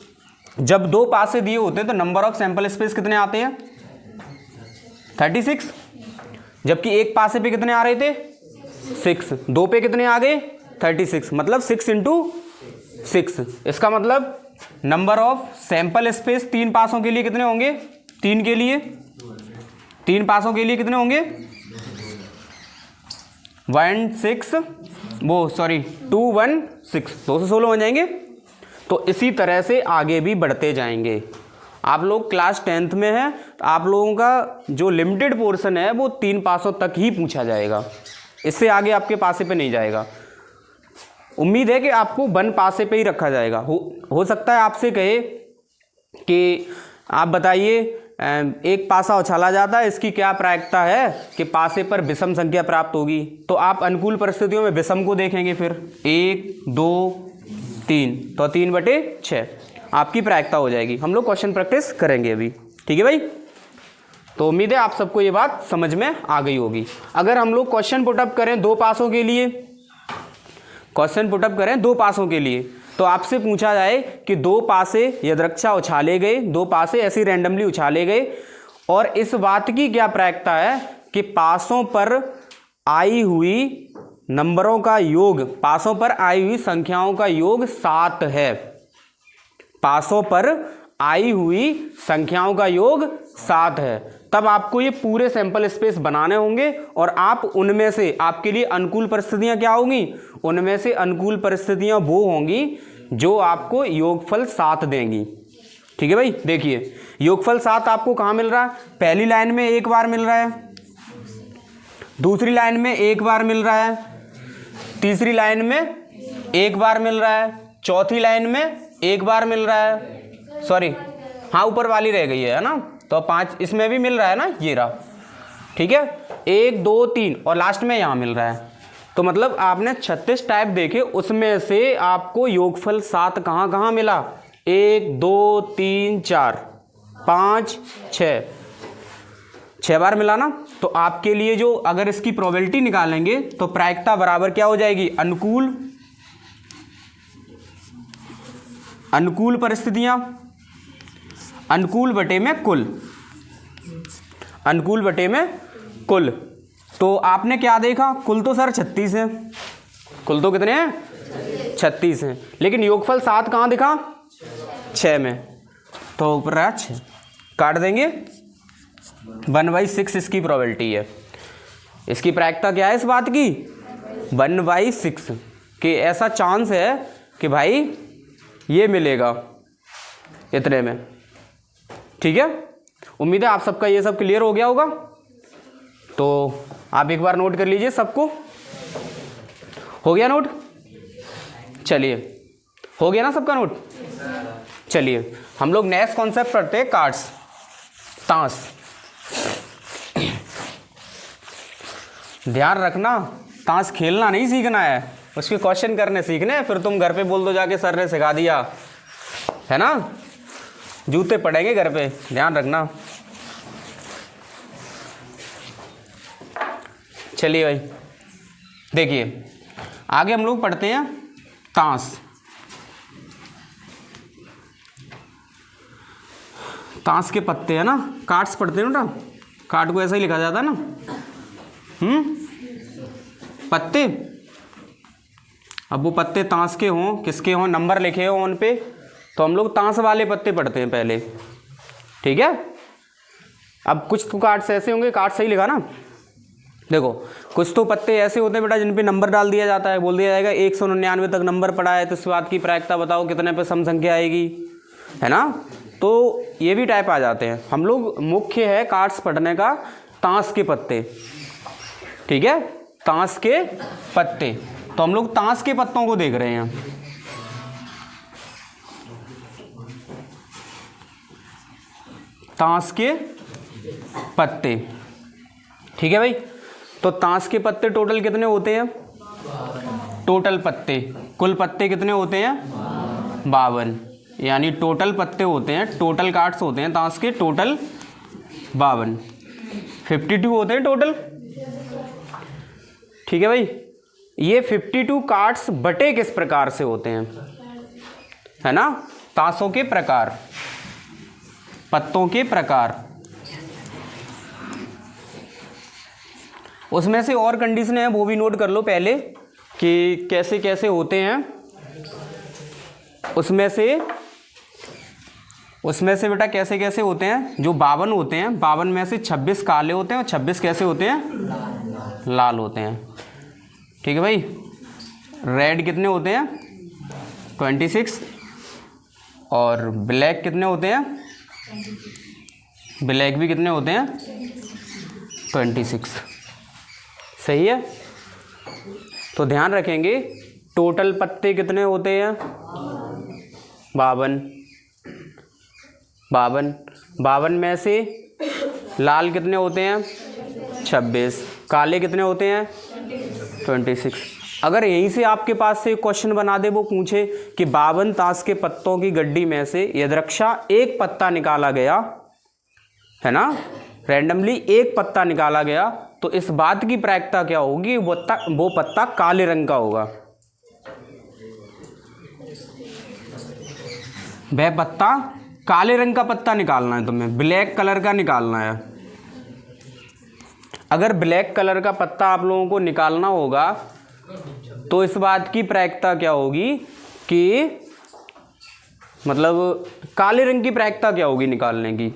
जब दो पासे दिए होते हैं तो नंबर ऑफ सैंपल स्पेस कितने आते हैं? 36। जबकि एक पासे पे कितने आ रहे थे? 6। दो पे कितने आ गए? 36, मतलब 6 × 6। इसका मतलब नंबर ऑफ सैंपल स्पेस 3 पासों के लिए कितने होंगे? 3 के लिए, 3 पासों के लिए कितने होंगे? 1 6, वो सॉरी 2 1 6, 216 हो जाएंगे। तो इसी तरह से आगे भी बढ़ते जाएंगे। आप लोग क्लास 10th में हैं, तो आप लोगों का जो लिमिटेड पोर्शन है वो 3 पासों तक ही पूछा जाएगा, इससे आगे आपके पासे पे नहीं जाएगा। उम्मीद है कि आपको 1 पासे पे ही रखा जाएगा। हो सकता है आपसे कहे कि आप बताइए एक पासा उछाला जाता है, इसकी क्या प्रायिकता है कि पासे पर विषम संख्या प्राप्त होगी? तो आप अनुकूल परिस्थितियों में विषम को देखेंगे, फिर 1 2 3, तो 3/6 आपकी प्रायिकता हो जाएगी। हम लोग क्वेश्चन प्रैक्टिस करेंगे अभी। ठीक है भाई, तो उम्मीद है आप सबको ये बात समझ में आ गई होगी। अगर हम लोग क्वेश्चन पुटअप करें 2 पासों के लिए, क्वेश्चन पुटअप करें 2 पासों के लिए, तो आपसे पूछा जाए कि 2 पासे यदृच्छा उछाले गए, 2 पासे ऐसे रैंडमली उछाले गए, और इस बात की क्या प्रायिकता है कि पासों पर आई हुई नंबरों का योग, पासों पर आई हुई संख्याओं का योग 7 है। पासों पर आई हुई संख्याओं का योग 7 है। तब आपको ये पूरे सैंपल स्पेस बनाने होंगे और आप उनमें से, आपके लिए अनुकूल परिस्थितियां क्या होंगी? उनमें से अनुकूल परिस्थितियां वो होंगी जो आपको योगफल 7 देंगी। ठीक है भाई, देखिए योगफल 7 आपको कहाँ मिल रहा है? पहली लाइन में 1 बार मिल रहा है, दूसरी लाइन में 1 बार मिल रहा है, तीसरी लाइन में 1 बार मिल रहा है, चौथी लाइन में 1 बार मिल रहा है, सॉरी हाँ ऊपर वाली रह गई है ना, तो 5 इसमें भी मिल रहा है ना, ये रहा। ठीक है, 1 2 3 और लास्ट में यहाँ मिल रहा है। तो मतलब आपने 36 टाइप देखे, उसमें से आपको योगफल 7 कहाँ कहाँ मिला? 1 2 3 4 5 6, 6 बार मिला ना। तो आपके लिए जो, अगर इसकी प्रोबेबिलिटी निकालेंगे तो प्रायिकता बराबर क्या हो जाएगी? अनुकूल परिस्थितियां, अनुकूल बटे में कुल, अनुकूल बटे में कुल। तो आपने क्या देखा? कुल तो सर 36 है, कुल तो कितने हैं? 36 हैं, लेकिन योगफल 7 कहाँ दिखा? 6 में, तो ऊपर रहा 6, काट देंगे। 1/6 इसकी प्रोबेबिलिटी है। इसकी प्रायिकता क्या है इस बात की? 1/6 कि ऐसा चांस है कि भाई ये मिलेगा इतने में। ठीक है, उम्मीद है आप सबका ये सब क्लियर हो गया होगा। तो आप एक बार नोट कर लीजिए, सबको हो गया नोट? चलिए, हो गया ना सबका नोट? चलिए हम लोग नेक्स्ट कॉन्सेप्ट पढ़ते हैं, कार्ड्स, ताश। ध्यान रखना, ताश खेलना नहीं सीखना है, उसके क्वेश्चन करने सीखने हैं। फिर तुम घर पे बोल दो जाके सर ने सिखा दिया, है ना, जूते पड़ेंगे घर पे, ध्यान रखना। चलिए भाई देखिए, आगे हम लोग पढ़ते हैं ताश। ताश के पत्ते है ना, कार्ड्स पढ़ते हैं ना, कार्ड को ऐसा ही लिखा जाता है ना, पत्ते। अब वो पत्ते ताश के हों, किसके हों, नंबर लिखे हों उन पे, तो हम लोग ताश वाले पत्ते पढ़ते हैं पहले, ठीक है। अब कुछ तो कार्ड्स ऐसे होंगे, कार्ड सही लिखा ना, देखो कुछ तो पत्ते ऐसे होते हैं बेटा जिन पे नंबर डाल दिया जाता है, बोल दिया जाएगा 199 तक नंबर पड़ा है, तो इस बात की प्रायिकता बताओ कितने पे सम संख्या आएगी, है ना। तो ये भी टाइप आ जाते हैं। हम लोग मुख्य है कार्ड्स पढ़ने का ताश के पत्ते, ठीक है, ताश के पत्ते। तो हम लोग ताश के पत्तों को देख रहे हैं। ताश के पत्ते, ठीक है भाई। तो ताश के पत्ते टोटल कितने होते हैं, टोटल पत्ते, कुल पत्ते कितने होते हैं 52, यानी टोटल पत्ते होते हैं, टोटल कार्ड्स होते हैं ताश के टोटल 52, 52 होते हैं टोटल, ठीक है भाई। ये 52 कार्ड्स बटे किस प्रकार से होते हैं, है ना, ताशों के प्रकार, पत्तों के प्रकार। उसमें से और कंडीशन है वो भी नोट कर लो पहले कि कैसे कैसे होते हैं। उसमें से बेटा कैसे कैसे होते हैं, जो 52 होते हैं, 52 में से 26 काले होते हैं और 26 कैसे होते हैं, लाल होते हैं, ठीक है भाई। रेड कितने होते हैं 26, और ब्लैक कितने होते हैं, ब्लैक भी कितने होते हैं 26, सही है। तो ध्यान रखेंगे टोटल पत्ते कितने होते हैं 52, 52 में से लाल कितने होते हैं 26, काले कितने होते हैं 26। अगर यहीं से आपके पास से क्वेश्चन बना दे, वो पूछे कि 52 ताश के पत्तों की गड्डी में से यदृक्षा एक पत्ता निकाला गया, है ना, रैंडमली एक पत्ता निकाला गया, तो इस बात की प्रायिकता क्या होगी, वो पत्ता काले रंग का होगा। वह पत्ता काले रंग का पत्ता निकालना है तुम्हें, ब्लैक कलर का निकालना है। अगर ब्लैक कलर का पत्ता आप लोगों को निकालना होगा तो इस बात की प्रायिकता क्या होगी कि मतलब काले रंग की प्रायिकता क्या होगी निकालने की,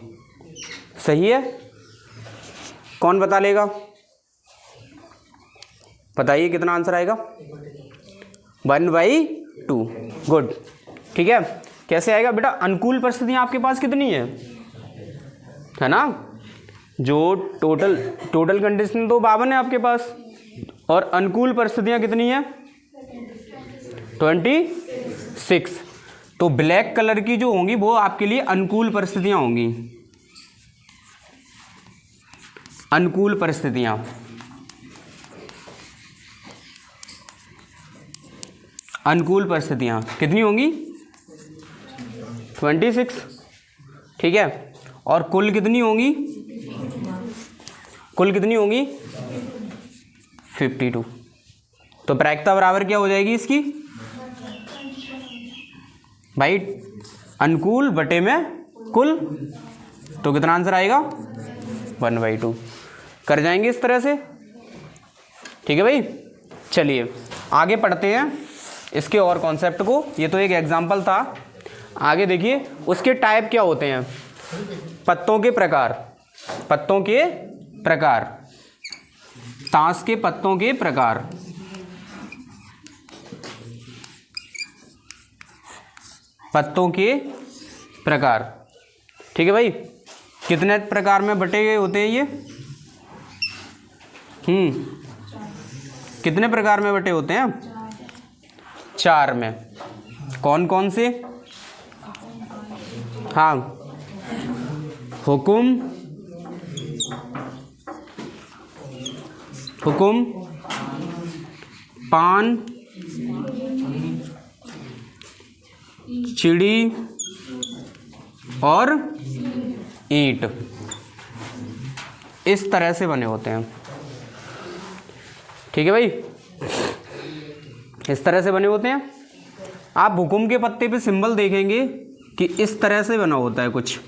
सही है। कौन बता लेगा, बताइए कितना आंसर आएगा 1/2, गुड, ठीक है। कैसे आएगा बेटा, अनुकूल परिस्थितियां आपके पास कितनी है ना, जो टोटल कंडीशन तो 52 है आपके पास, और अनुकूल परिस्थितियां कितनी है 26। तो ब्लैक कलर की जो होंगी वो आपके लिए अनुकूल परिस्थितियां होंगी, अनुकूल परिस्थितियां। अनुकूल परिस्थितियां कितनी होंगी 26, ठीक है। और कुल कितनी होंगी, कुल कितनी होंगी 52। तो प्रायिकता बराबर क्या हो जाएगी इसकी भाई, अनुकूल बटे में कुल, तो कितना आंसर आएगा 1/2। कर जाएंगे इस तरह से, ठीक है भाई। चलिए आगे पढ़ते हैं इसके और कॉन्सेप्ट को, ये तो एक एग्जाम्पल था। आगे देखिए उसके टाइप क्या होते हैं, पत्तों के प्रकार, पत्तों के प्रकार, ताश के पत्तों के प्रकार। पत्तों के प्रकार, ठीक है भाई। कितने प्रकार में बटे गए होते हैं ये, कितने प्रकार में बटे होते हैं 4 में। कौन कौन से, हाँ, हुकुम, हुकुम, पान, चिड़ी और ईंट, इस तरह से बने होते हैं, ठीक है भाई, इस तरह से बने होते हैं। आप हुकुम के पत्ते पे सिंबल देखेंगे कि इस तरह से बना होता है कुछ,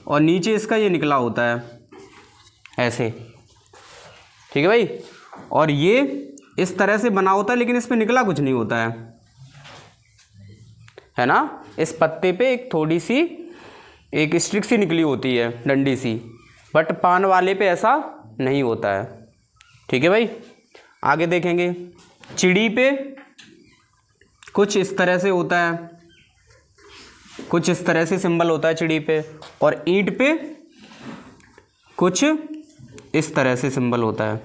और नीचे इसका ये निकला होता है ऐसे, ठीक है भाई। और ये इस तरह से बना होता है, लेकिन इस पे निकला कुछ नहीं होता है ना। इस पत्ते पे एक थोड़ी सी एक स्ट्रिक सी निकली होती है, डंडी सी, बट पान वाले पे ऐसा नहीं होता है। ठीक है भाई, आगे देखेंगे। चिड़ी पे कुछ इस तरह से होता है, कुछ इस तरह से सिंबल होता है चिड़ी पे, और ईंट पे कुछ इस तरह से सिंबल होता है।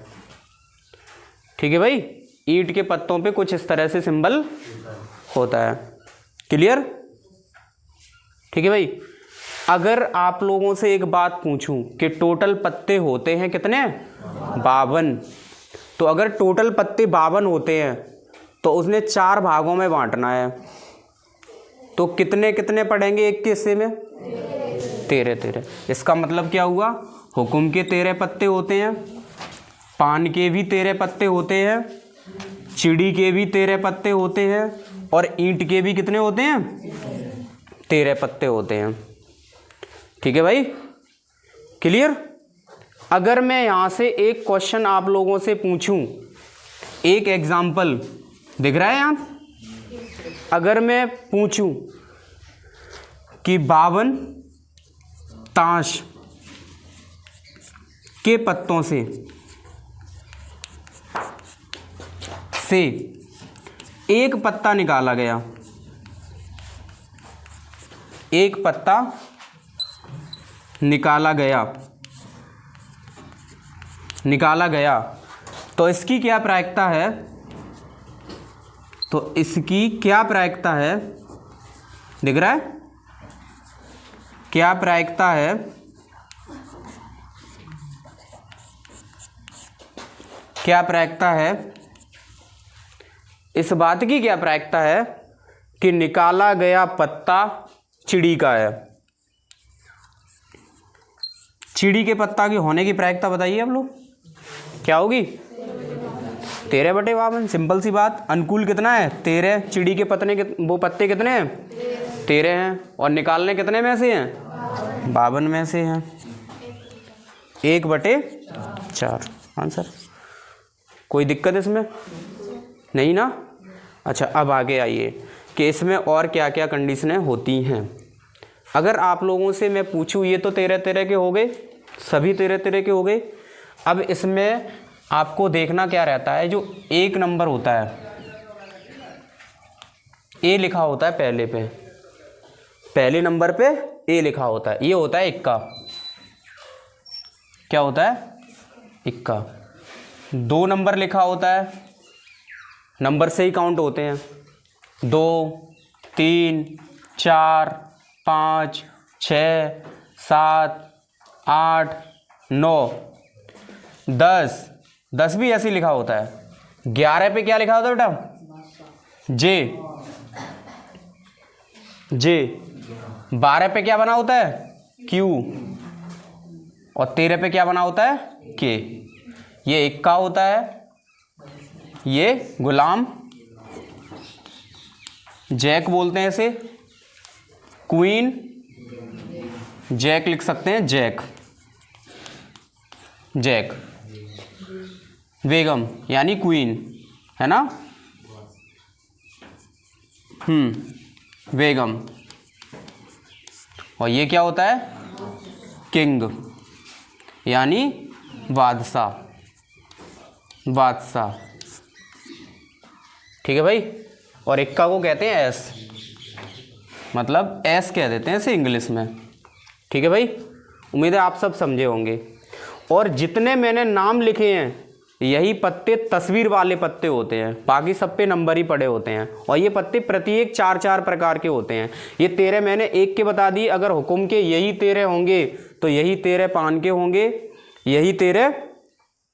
ठीक है भाई, ईंट के पत्तों पे कुछ इस तरह से सिंबल होता है। क्लियर? ठीक है भाई, अगर आप लोगों से एक बात पूछूं कि टोटल पत्ते होते हैं कितने, 52, तो अगर टोटल पत्ते 52 होते हैं तो उसने 4 भागों में बांटना है, तो कितने कितने पड़ेंगे एक के हिस्से में, 13। इसका मतलब क्या हुआ, हुक्म के 13 पत्ते होते हैं, पान के भी 13 पत्ते होते हैं, चिड़ी के भी 13 पत्ते होते हैं, और ईंट के भी कितने होते हैं, 13 पत्ते होते हैं। ठीक है भाई, क्लियर? अगर मैं यहाँ से एक क्वेश्चन आप लोगों से पूछूं, एक एग्जाम्पल दिख रहा है यहाँ, अगर मैं पूछूं कि 52 ताश के पत्तों से एक पत्ता निकाला गया, एक पत्ता निकाला गया, तो इसकी क्या प्रायिकता है, तो इसकी क्या प्रायिकता है, दिख रहा है, क्या प्रायिकता है, क्या प्रायिकता है, इस बात की क्या प्रायिकता है कि निकाला गया पत्ता चिड़ी का है। चिड़ी के पत्ता की होने की प्रायिकता बताइए आप लोग, क्या होगी, 13/52। सिंपल सी बात। अनुकूल कितना है, 13, चिड़ी के पत्ते कितने हैं, 13 हैं, और निकालने कितने में से हैं, 52 में से हैं, 1/4 आंसर। कोई दिक्कत इसमें नहीं ना। अच्छा, अब आगे आइए कि इसमें और क्या क्या कंडीशनें होती हैं। अगर आप लोगों से मैं पूछूं, ये तो 13 के हो गए, सभी 13 के हो गए। अब इसमें आपको देखना क्या रहता है, जो 1 नंबर होता है, ए लिखा होता है पहले पे, पहले नंबर पे ए लिखा होता है, ये होता है इक्का। क्या होता है, इक्का। 2 नंबर लिखा होता है, नंबर से ही काउंट होते हैं, 2, 3, 4, 5, 6, 7, 8, 9, 10 भी ऐसे ही लिखा होता है। 11 पे क्या लिखा होता है बेटा, जे। 12 पे क्या बना होता है, क्यू, और 13 पे क्या बना होता है, के। ये इक्का होता है, ये गुलाम, जैक बोलते हैं इसे, क्वीन, जैक लिख सकते हैं, जैक, बेगम यानी क्वीन, है ना, बेगम। और ये क्या होता है, किंग यानी बादशाह। ठीक है भाई। और इक्का को कहते हैं एस, मतलब एस कह देते हैं इसे इंग्लिश में। ठीक है भाई, उम्मीद है आप सब समझे होंगे। और जितने मैंने नाम लिखे हैं, यही पत्ते तस्वीर वाले पत्ते होते हैं, बाकी सब पे नंबर ही पड़े होते हैं। और ये पत्ते प्रत्येक 4-4 प्रकार के होते हैं। ये 13 मैंने एक के बता दी, अगर हुक्म के यही 13 होंगे तो यही 13 पान के होंगे, यही 13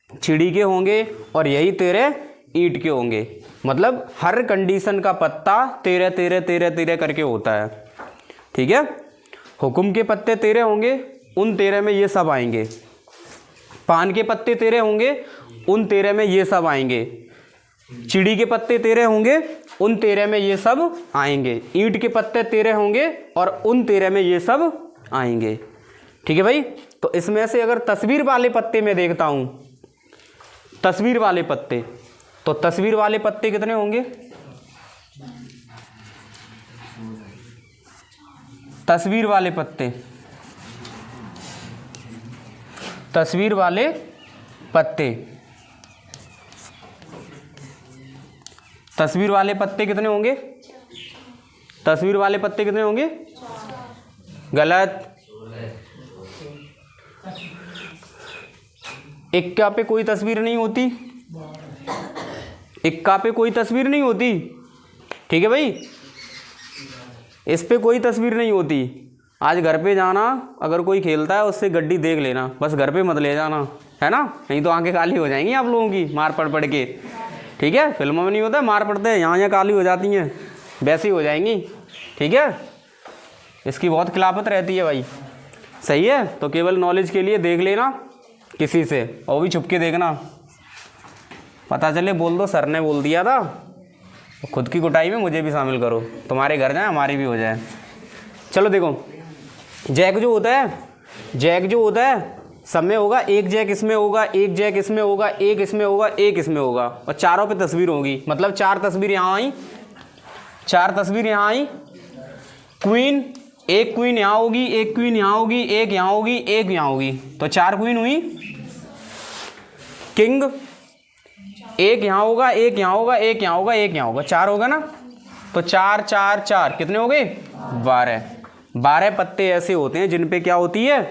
चिड़ी के होंगे, और यही 13 ईंट के होंगे। मतलब हर कंडीशन का पत्ता 13 करके होता है। ठीक है, हुक्म के पत्ते 13 होंगे, उन 13 में ये सब आएंगे। पान के पत्ते 13 होंगे, उन 13 में ये सब आएंगे। चिड़ी के पत्ते 13 होंगे, उन 13 में ये सब आएंगे। ईंट के पत्ते 13 होंगे, और उन 13 में ये सब आएंगे। ठीक है भाई। तो इसमें से अगर तस्वीर वाले पत्ते में देखता हूँ, तस्वीर वाले पत्ते, तो तस्वीर वाले पत्ते कितने होंगे? तस्वीर वाले पत्ते, तस्वीर वाले पत्ते, तस्वीर वाले पत्ते कितने होंगे? तस्वीर वाले पत्ते कितने होंगे? गलत। इक्का पे कोई तस्वीर नहीं होती, इक्का पे कोई तस्वीर नहीं होती, ठीक है भाई, इस पे कोई तस्वीर नहीं होती। आज घर पे जाना, अगर कोई खेलता है उससे गड्डी देख लेना, बस घर पे मत ले जाना, है ना, नहीं तो आंखें काली हो जाएंगी आप लोगों की मार पड़ पड़ के, ठीक है। फिल्मों में नहीं होता मार पड़ते हैं, यहाँ काली हो जाती हैं, वैसी हो जाएंगी, ठीक है। इसकी बहुत खिलाफत रहती है भाई, सही है। तो केवल नॉलेज के लिए देख लेना किसी से, और भी छुप के देखना, पता चले बोल दो सर ने बोल दिया था, खुद की कुटाई में मुझे भी शामिल करो, तुम्हारे घर जाए हमारी भी हो जाए। चलो देखो, जैक जो होता है, जैक जो होता है सब में होगा, एक जैक इसमें होगा, एक जैक इसमें होगा, एक इसमें होगा, एक इसमें होगा, और चारों पे तस्वीर होगी, मतलब 4 तस्वीर यहाँ आई, 4 तस्वीर यहाँ आई। क्वीन, एक क्वीन यहाँ होगी, एक क्वीन यहाँ होगी, एक यहाँ होगी, एक यहाँ होगी, तो 4 क्वीन हुई। किंग, एक यहाँ होगा, एक यहाँ होगा, एक यहाँ होगा, एक यहाँ होगा, 4 होगा ना, तो 4 4 4 कितने हो गए? 12। 12 पत्ते ऐसे होते हैं जिन पे क्या होती है?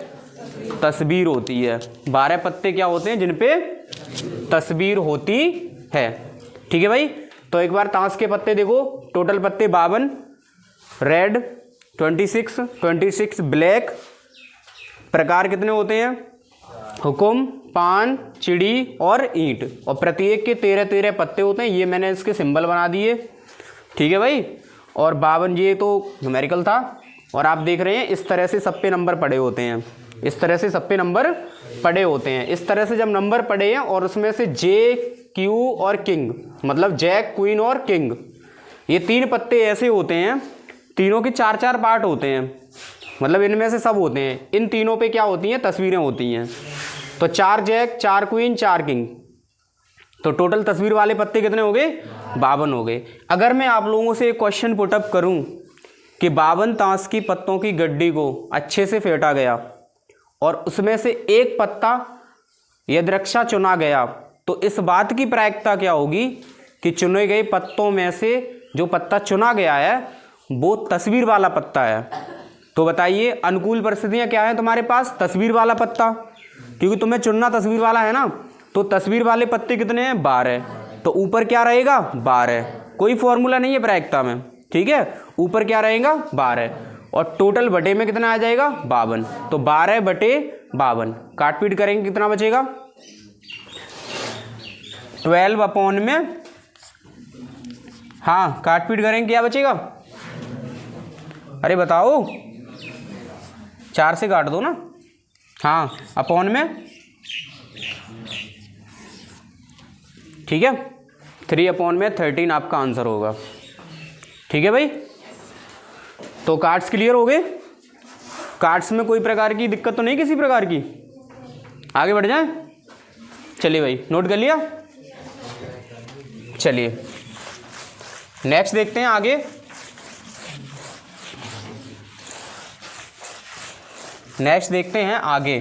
तस्वीर होती है। 12 पत्ते क्या होते हैं जिन पे तस्वीर होती है, ठीक है भाई। तो एक बार ताश के पत्ते देखो, टोटल पत्ते 52, रेड 26, 26 ब्लैक। प्रकार कितने होते हैं? हुकुम, पान, चिड़ी और ईंट, और प्रत्येक के 13 13 पत्ते होते हैं, ये मैंने इसके सिंबल बना दिए, ठीक है भाई। और 52 ये तो न्यूमेरिकल था, और आप देख रहे हैं इस तरह से सब पे नंबर पड़े होते हैं, इस तरह से सब पे नंबर पड़े होते हैं। इस तरह से जब नंबर पड़े हैं और उसमें से जे, क्यू और किंग, मतलब जैक, क्वीन और किंग, ये 3 पत्ते ऐसे होते हैं, तीनों के 4 4 पार्ट होते हैं, मतलब इनमें से सब होते हैं, इन तीनों पे क्या होती हैं? तस्वीरें होती हैं। तो 4 जैक, 4 क्वीन, 4 किंग, तो टोटल तस्वीर वाले पत्ते कितने हो गए? 52 हो गए। अगर मैं आप लोगों से एक क्वेश्चन पुटअप करूं कि 52 ताश की पत्तों की गड्डी को अच्छे से फेंटा गया और उसमें से एक पत्ता यदृच्छा चुना गया, तो इस बात की प्रायिकता क्या होगी कि चुने गए पत्तों में से जो पत्ता चुना गया है वो तस्वीर वाला पत्ता है? तो बताइए अनुकूल परिस्थितियां क्या है तुम्हारे पास? तस्वीर वाला पत्ता, क्योंकि तुम्हें चुनना तस्वीर वाला है ना, तो तस्वीर वाले पत्ते कितने हैं? 12। तो ऊपर क्या रहेगा? 12। कोई फॉर्मूला नहीं है प्रायिकता में, ठीक है, ऊपर क्या रहेगा? 12, और टोटल बटे में कितना आ जाएगा? 52। तो 12 बटे 52 काट पीट करेंगे कितना बचेगा? 12 अपॉन में, हाँ काट पीट करेंगे क्या बचेगा? अरे बताओ, 4 से काट दो ना, हाँ अपॉन में, ठीक है, 3 अपॉन में 13 आपका आंसर होगा, ठीक है भाई। तो कार्ड्स क्लियर हो गए? कार्ड्स में कोई प्रकार की दिक्कत तो नहीं किसी प्रकार की? आगे बढ़ जाएं? चलिए भाई, नोट कर लिया? चलिए नेक्स्ट देखते हैं आगे। नेक्स्ट देखते हैं आगे।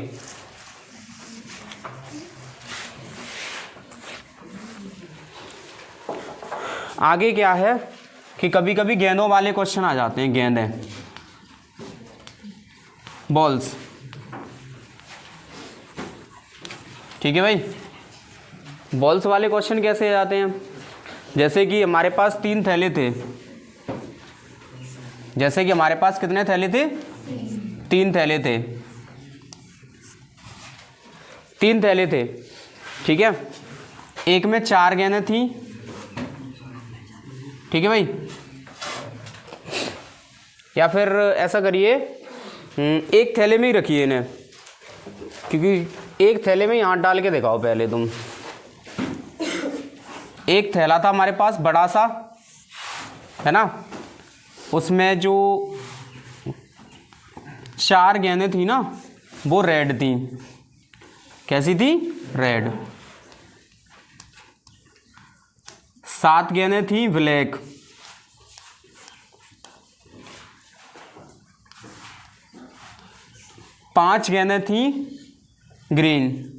आगे क्या है कि कभी कभी गेंदों वाले क्वेश्चन आ जाते हैं, गेंदें, बॉल्स, ठीक है भाई। बॉल्स वाले क्वेश्चन कैसे आ जाते हैं? जैसे कि हमारे पास 3 थैले थे, जैसे कि हमारे पास कितने थैले थे? 3 थैले थे, 3 थैले थे, ठीक है। एक में 4 गेंदें थी, ठीक है भाई, या फिर ऐसा करिए एक थैले में ही रखिए इन्हें, क्योंकि एक थैले में ही हाथ डाल के दिखाओ पहले तुम। एक थैला था हमारे पास बड़ा सा, है ना, उसमें जो 4 गेंदें थी ना वो रेड थी। कैसी थी? रेड। 7 गेंदें थी ब्लैक, 5 गेंदें थी ग्रीन।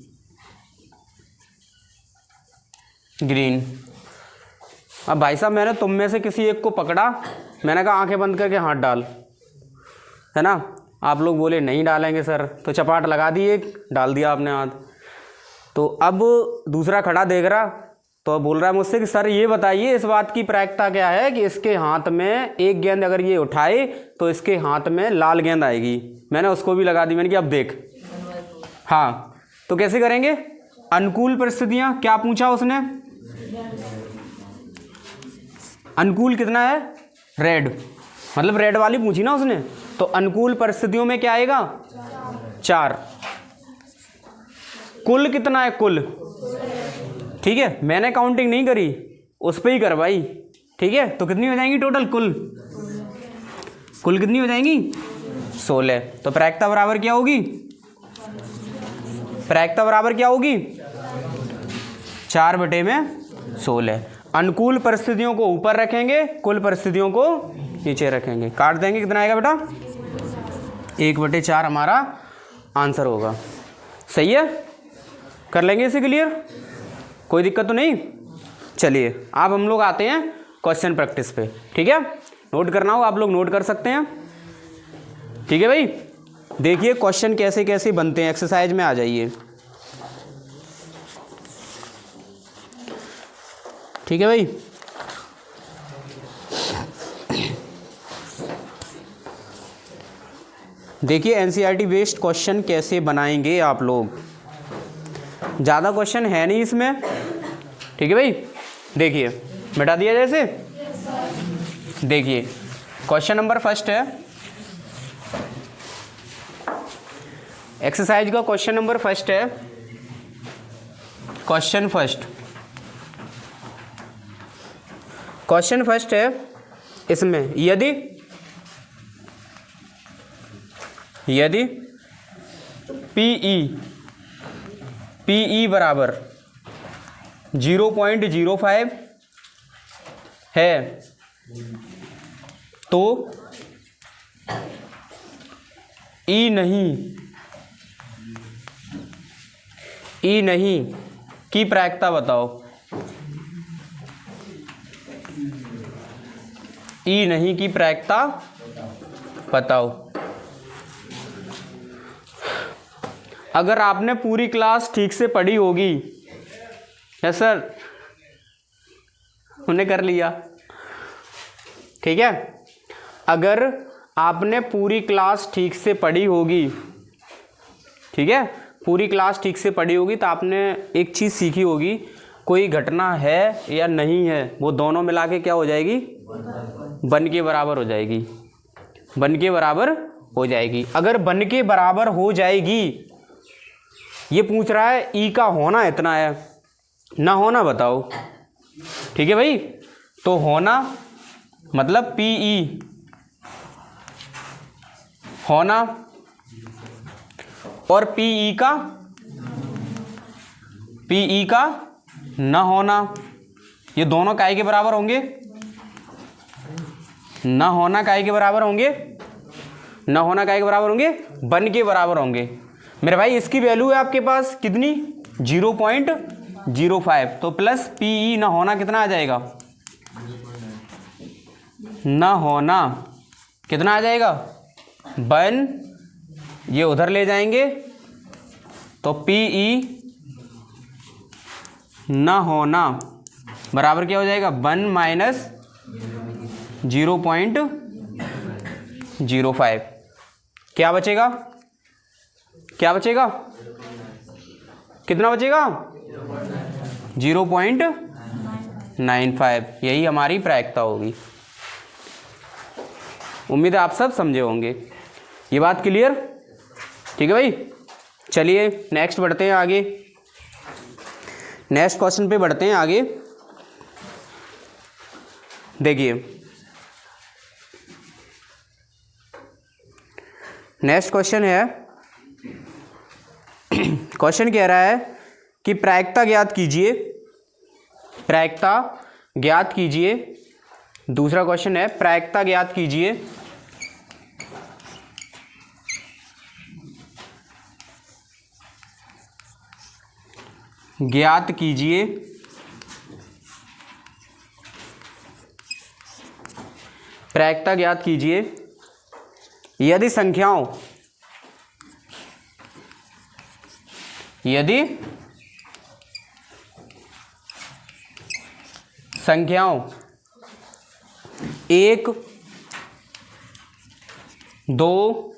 अब भाई साहब मैंने तुम में से किसी एक को पकड़ा, मैंने कहा आंखें बंद करके हाथ डाल, है ना। आप लोग बोले नहीं डालेंगे सर, तो चपाट लगा दी, एक डाल दिया आपने हाथ। तो अब दूसरा खड़ा देख रहा, तो बोल रहा है मुझसे कि सर ये बताइए इस बात की प्रायिकता क्या है कि इसके हाथ में एक गेंद अगर ये उठाए तो इसके हाथ में लाल गेंद आएगी। मैंने उसको भी लगा दी, मैंने कि अब देख। हाँ, तो कैसे करेंगे? अनुकूल परिस्थितियां, क्या पूछा उसने? अनुकूल कितना है? रेड, मतलब रेड वाली पूछी ना उसने। तो अनुकूल परिस्थितियों में क्या आएगा? 4। कुल कितना है? कुल, ठीक है, मैंने काउंटिंग नहीं करी, उस पर ही करवाई, ठीक है। तो कितनी हो जाएंगी टोटल? कुल कितनी हो जाएंगी? 16। तो प्रायिकता बराबर क्या होगी? प्रायिकता बराबर क्या होगी? 4/16। अनुकूल परिस्थितियों को ऊपर रखेंगे, कुल परिस्थितियों को नीचे रखेंगे। काट देंगे, कितना आएगा बेटा? 1/4 हमारा आंसर होगा। सही है, कर लेंगे इसे क्लियर, कोई दिक्कत तो नहीं। चलिए अब हम लोग आते हैं क्वेश्चन प्रैक्टिस पे, ठीक है। नोट करना हो आप लोग नोट कर सकते हैं, ठीक है भाई। देखिए क्वेश्चन कैसे कैसे बनते हैं, एक्सरसाइज में आ जाइए, ठीक है भाई। देखिए एनसीईआरटी बेस्ड क्वेश्चन कैसे बनाएंगे आप लोग। ज़्यादा क्वेश्चन है नहीं इसमें, ठीक है भाई। देखिए मिटा दिया जैसे। देखिए क्वेश्चन नंबर फर्स्ट है, एक्सरसाइज का क्वेश्चन नंबर फर्स्ट है। क्वेश्चन फर्स्ट है, इसमें यदि PE बराबर 0.05 है तो E नहीं की प्रायिकता बताओ। E नहीं की प्रायिकता बताओ। अगर आपने पूरी क्लास ठीक से पढ़ी होगी, यस सर, उन्हें कर लिया, ठीक है। अगर आपने पूरी क्लास ठीक से पढ़ी होगी, ठीक है, पूरी क्लास ठीक से पढ़ी होगी तो आपने एक चीज़ सीखी होगी, कोई घटना है या नहीं है वो दोनों मिला के क्या हो जाएगी? 1 के बराबर हो जाएगी। 1 के बराबर हो जाएगी। अगर 1 के बराबर हो जाएगी, ये पूछ रहा है ई का होना इतना है, ना होना बताओ, ठीक है भाई। तो होना मतलब PE होना और PE का न होना, ये दोनों काय के बराबर होंगे? न होना काय के बराबर होंगे? न होना काय के बराबर होंगे? 1 के बराबर होंगे। मेरे भाई इसकी वैल्यू है आपके पास कितनी? 0.05। तो प्लस PE न होना कितना आ जाएगा? न होना कितना आ जाएगा? 1, ये उधर ले जाएंगे तो PE न होना बराबर क्या हो जाएगा? 1 माइनस 0.05। क्या बचेगा? क्या बचेगा? कितना बचेगा? 0.95। यही हमारी प्रायिकता होगी। उम्मीद है आप सब समझे होंगे। ये बात क्लियर, ठीक है भाई। चलिए नेक्स्ट बढ़ते हैं आगे, नेक्स्ट क्वेश्चन पे बढ़ते हैं आगे। देखिए नेक्स्ट क्वेश्चन है, क्वेश्चन कह रहा है कि प्रायिकता ज्ञात कीजिए, प्रायिकता ज्ञात कीजिए। दूसरा क्वेश्चन है प्रायिकता ज्ञात कीजिए। ज्ञात कीजिए प्रायिकता ज्ञात कीजिए यदि संख्याओं एक, दो,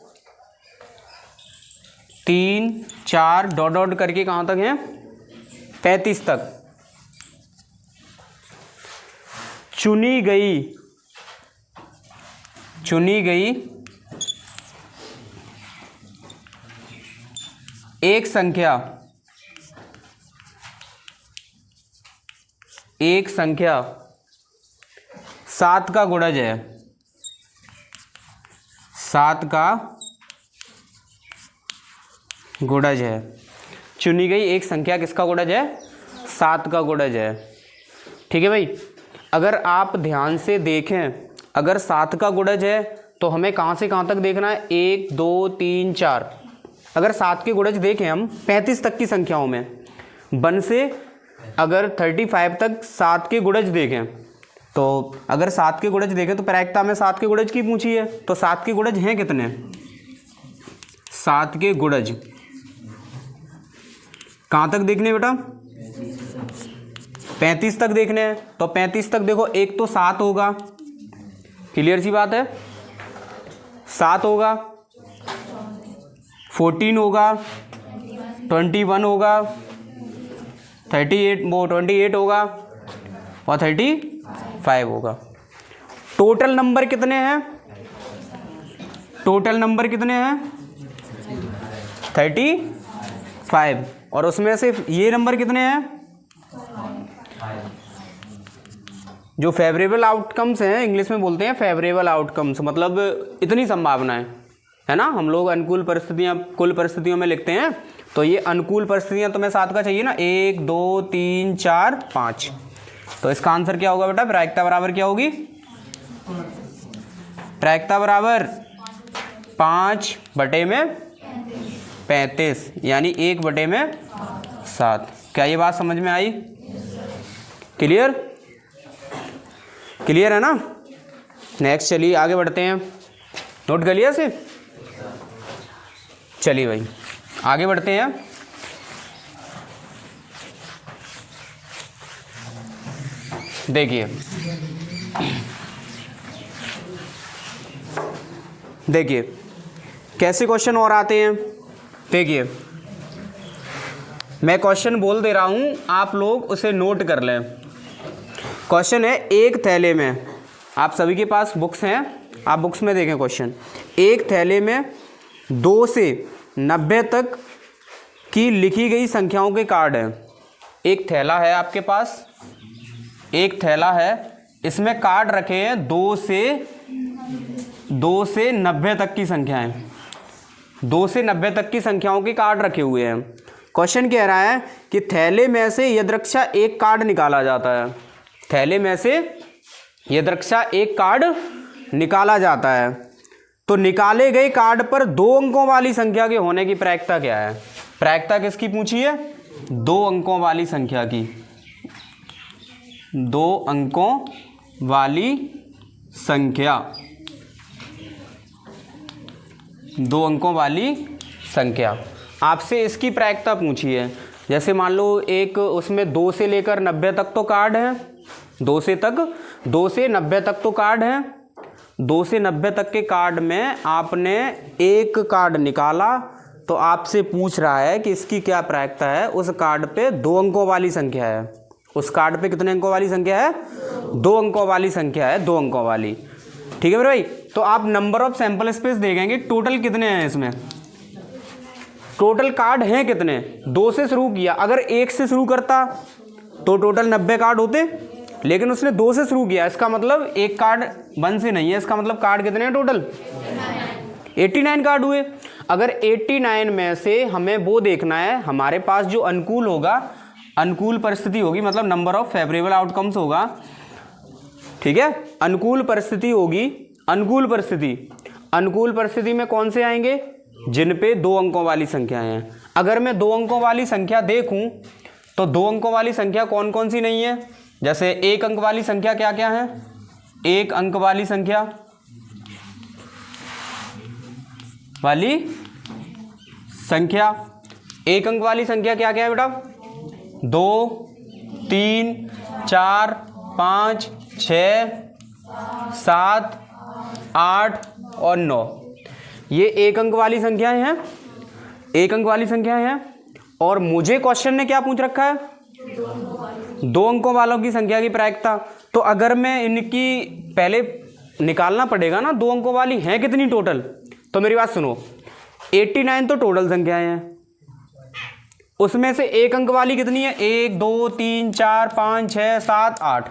तीन, चार डॉट डॉट करके कहां तक है 35 तक चुनी गई एक संख्या 7 का गुणज है। 7 का गुणज है। चुनी गई एक संख्या किसका गुणज है 7 का गुणज है। ठीक है भाई, अगर आप ध्यान से देखें, अगर 7 का गुणज है तो हमें कहाँ से कहाँ तक देखना है 1 2 3 4। अगर 7 के गुणज देखें हम 35 तक की संख्याओं में 1 से अगर 35 तक 7 के गुणज देखें, तो अगर 7 के गुणज देखें तो प्रायिकता में 7 के गुणज की पूछी है, तो 7 के गुणज हैं कितने 7 के गुणज कहाँ तक देखने बेटा 35 तक देखने हैं। तो 35 तक देखो, एक तो 7 होगा, क्लियर सी बात है, 7 होगा, 14 होगा, 21 होगा, 28 होगा और 35 होगा। टोटल नंबर कितने हैं 35, और उसमें से ये नंबर कितने हैं जो फेवरेबल आउटकम्स हैं, इंग्लिश में बोलते हैं फेवरेबल आउटकम्स, मतलब इतनी संभावनाएं है ना। हम लोग अनुकूल परिस्थितियां कुल परिस्थितियों में लिखते हैं, तो ये अनुकूल परिस्थितियां तुम्हें 7 का चाहिए ना, 1 2 3 4 5। तो इसका आंसर क्या होगा बेटा, प्रायिकता बराबर क्या होगी, प्रायिकता बराबर 5/35 यानी 1/7। क्या ये बात समझ में आई, क्लियर है ना। नेक्स्ट चलिए आगे बढ़ते हैं, नोट कर लिया से, चलिए भाई आगे बढ़ते हैं। देखिए कैसे क्वेश्चन और आते हैं। देखिए मैं क्वेश्चन बोल दे रहा हूं, आप लोग उसे नोट कर लें। क्वेश्चन है, एक थैले में, आप सभी के पास बुक्स हैं, आप बुक्स में देखें क्वेश्चन। एक थैले में 2 से 90 तक की लिखी गई संख्याओं के कार्ड हैं। एक थैला है आपके पास, एक थैला है, इसमें कार्ड रखे हैं 2 से 90 तक की संख्याएं, 2 से 90 तक की संख्याओं के कार्ड रखे हुए हैं। क्वेश्चन कह रहा है कि थैले में से यदृच्छा एक कार्ड निकाला जाता है। थैले में से यदृच्छा एक कार्ड निकाला जाता है, तो निकाले गए कार्ड पर 2 अंकों वाली संख्या के होने की प्रायिकता क्या है। प्रायिकता किसकी पूछी है, 2 अंकों वाली संख्या की, 2 अंकों वाली संख्या, 2 अंकों वाली संख्या आपसे इसकी प्रायिकता पूछी है। जैसे मान लो एक उसमें 2 से लेकर 90 तक तो कार्ड है, 2 से 90 तक तो कार्ड है। 2 से 90 तक के कार्ड में आपने एक कार्ड निकाला, तो आपसे पूछ रहा है कि इसकी क्या प्रायिकता है। उस कार्ड पे 2 अंकों वाली संख्या है, उस कार्ड पे कितने अंकों वाली संख्या है, 2 अंकों वाली संख्या है, 2 अंकों वाली। ठीक है मेरे भाई, तो आप नंबर ऑफ सैंपल स्पेस देखेंगे, टोटल कितने हैं इसमें, टोटल कार्ड हैं कितने। 2 से शुरू किया, अगर 1 से शुरू करता तो टोटल 90 कार्ड होते, लेकिन उसने 2 से शुरू किया, इसका मतलब एक कार्ड 1 से नहीं है, इसका मतलब कार्ड कितने हैं टोटल 89 कार्ड हुए। अगर 89 में से हमें वो देखना है, हमारे पास जो अनुकूल होगा, अनुकूल परिस्थिति होगी, मतलब नंबर ऑफ फेवरेबल आउटकम्स होगा, ठीक है, अनुकूल परिस्थिति होगी, अनुकूल परिस्थिति में कौन से आएंगे, जिन पे 2 अंकों वाली संख्याएं हैं। अगर मैं 2 अंकों वाली संख्या देखूं तो 2 अंकों वाली संख्या कौन कौन सी नहीं है, जैसे 1 अंक वाली संख्या क्या क्या है, 1 अंक वाली संख्या एक अंक वाली संख्या क्या क्या है बेटा, 2, 3, 4, 5, 6, 7, 8 और 9, ये 1 अंक वाली संख्याएं हैं, 1 अंक वाली संख्याएं हैं। और मुझे क्वेश्चन ने क्या पूछ रखा है, 2 अंकों वालों की संख्या की प्रायिकता। तो अगर मैं इनकी पहले निकालना पड़ेगा ना 2 अंकों वाली हैं कितनी टोटल, तो मेरी बात सुनो, 89 तो टोटल संख्याएं हैं, उसमें से 1 अंक वाली कितनी है, 1, 2, 3, 4, 5, 6, 7, 8।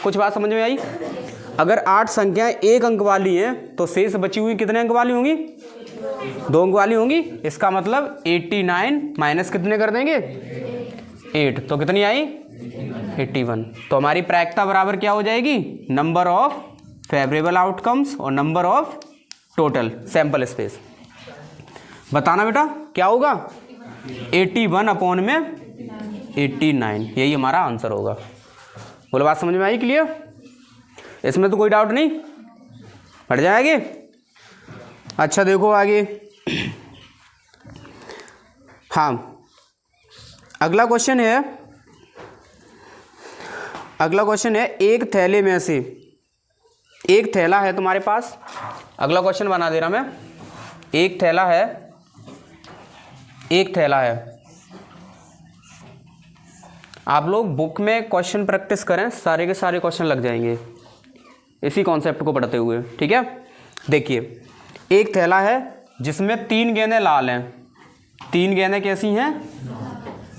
कुछ बात समझ में आई। अगर 8 संख्याएं 1 अंक वाली हैं तो शेष बची हुई कितने अंक वाली होंगी, 2 अंक वाली होंगी। इसका मतलब 89 माइनस कितने कर देंगे, 8, तो कितनी आई, 81। तो हमारी प्रायिकता बराबर क्या हो जाएगी, नंबर ऑफ फेवरेबल आउटकम्स और number of total sample space. बताना बेटा क्या होगा, 81 अपॉन में 89, यही हमारा आंसर होगा। बोलो बात समझ में आई, क्लियर, इसमें तो कोई डाउट नहीं, बढ़ जाएंगे। अच्छा देखो आगे, हाँ अगला क्वेश्चन है, एक थैले में से, एक थैला है तुम्हारे पास, अगला क्वेश्चन बना दे रहा मैं, एक थैला है। आप लोग बुक में क्वेश्चन प्रैक्टिस करें, सारे के सारे क्वेश्चन लग जाएंगे इसी कॉन्सेप्ट को पढ़ते हुए, ठीक है। देखिए एक थैला है जिसमें 3 गेंदें लाल हैं, 3 गेंदें कैसी हैं,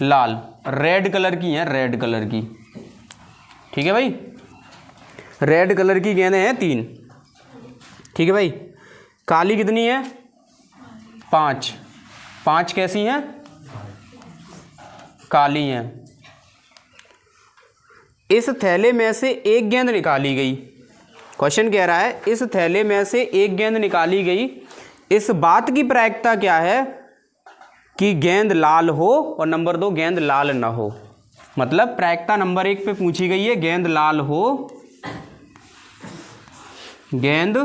लाल, रेड कलर की हैं, रेड कलर की, ठीक है भाई, रेड कलर की गेंदें हैं 3, ठीक है भाई। काली कितनी है, 5 कैसी हैं, काली हैं। इस थैले में से एक गेंद निकाली गई, क्वेश्चन कह रहा है इस थैले में से एक गेंद निकाली गई, इस बात की प्रायिकता क्या है कि गेंद लाल हो और नंबर 2 गेंद लाल ना हो। मतलब प्रायिकता नंबर 1 पे पूछी गई है, गेंद लाल हो, गेंद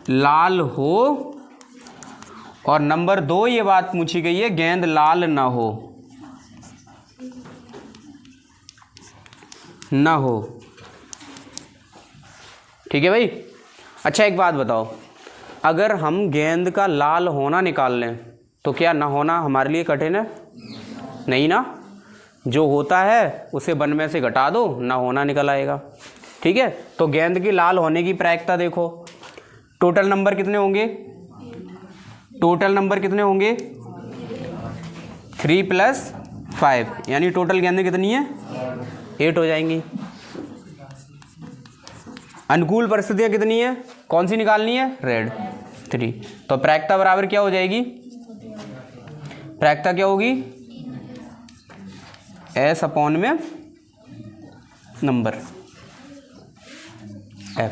लाल हो, और नंबर 2 ये बात पूछी गई है गेंद लाल ना हो, ठीक है भाई। अच्छा एक बात बताओ, अगर हम गेंद का लाल होना निकाल लें तो क्या ना होना हमारे लिए कठिन है, नहीं ना, जो होता है उसे 1 में से घटा दो, ना होना निकल आएगा, ठीक है। तो गेंद की लाल होने की प्रायिकता देखो, टोटल नंबर कितने होंगे, 3 + 5, यानी टोटल गेंदें कितनी है, 8 हो जाएंगी। अनुकूल परिस्थितियाँ कितनी है, कौन सी निकालनी है, रेड, 3। तो प्रायिकता बराबर क्या हो जाएगी, प्रायिकता क्या होगी, S अपॉन में नंबर F,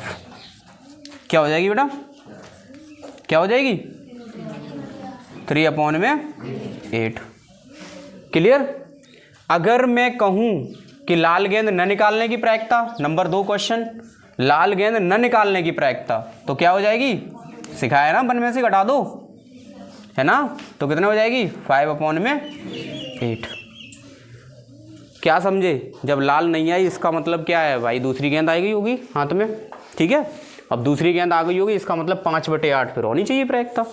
क्या हो जाएगी बेटा, क्या हो जाएगी, 3 अपॉन में 8, क्लियर। अगर मैं कहूं कि लाल गेंद न निकालने की प्रायिकता, नंबर 2 क्वेश्चन, लाल गेंद न निकालने की प्रायिकता, तो क्या हो जाएगी, सिखाया ना 1 में से घटा दो, है ना, तो कितने हो जाएगी, 5 अपॉन में 8। क्या समझे, जब लाल नहीं आई इसका मतलब क्या है भाई, दूसरी गेंद आ गई होगी हाथ में, ठीक है। अब दूसरी गेंद आ गई होगी, इसका मतलब 5/8 फिर होनी चाहिए प्रायिकता,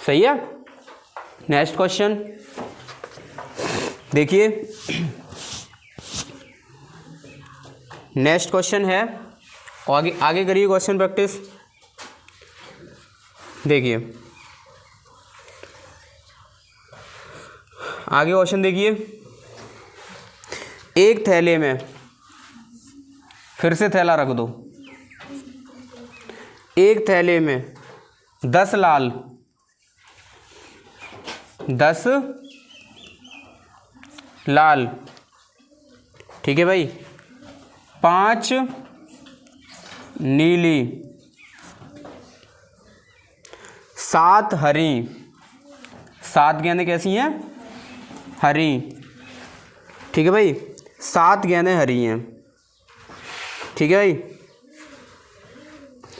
सही है। नेक्स्ट क्वेश्चन देखिए, नेक्स्ट क्वेश्चन है, आगे करिए क्वेश्चन प्रैक्टिस। देखिए आगे क्वेश्चन देखिए, एक थैले में, फिर से थैला रख दो, एक थैले में 10 लाल, 10 लाल, ठीक है भाई, 5 नीली, 7 हरी। 7 गेंदें कैसी हैं? हरी। ठीक है भाई, 7 गेंदें हरी हैं। ठीक है भाई,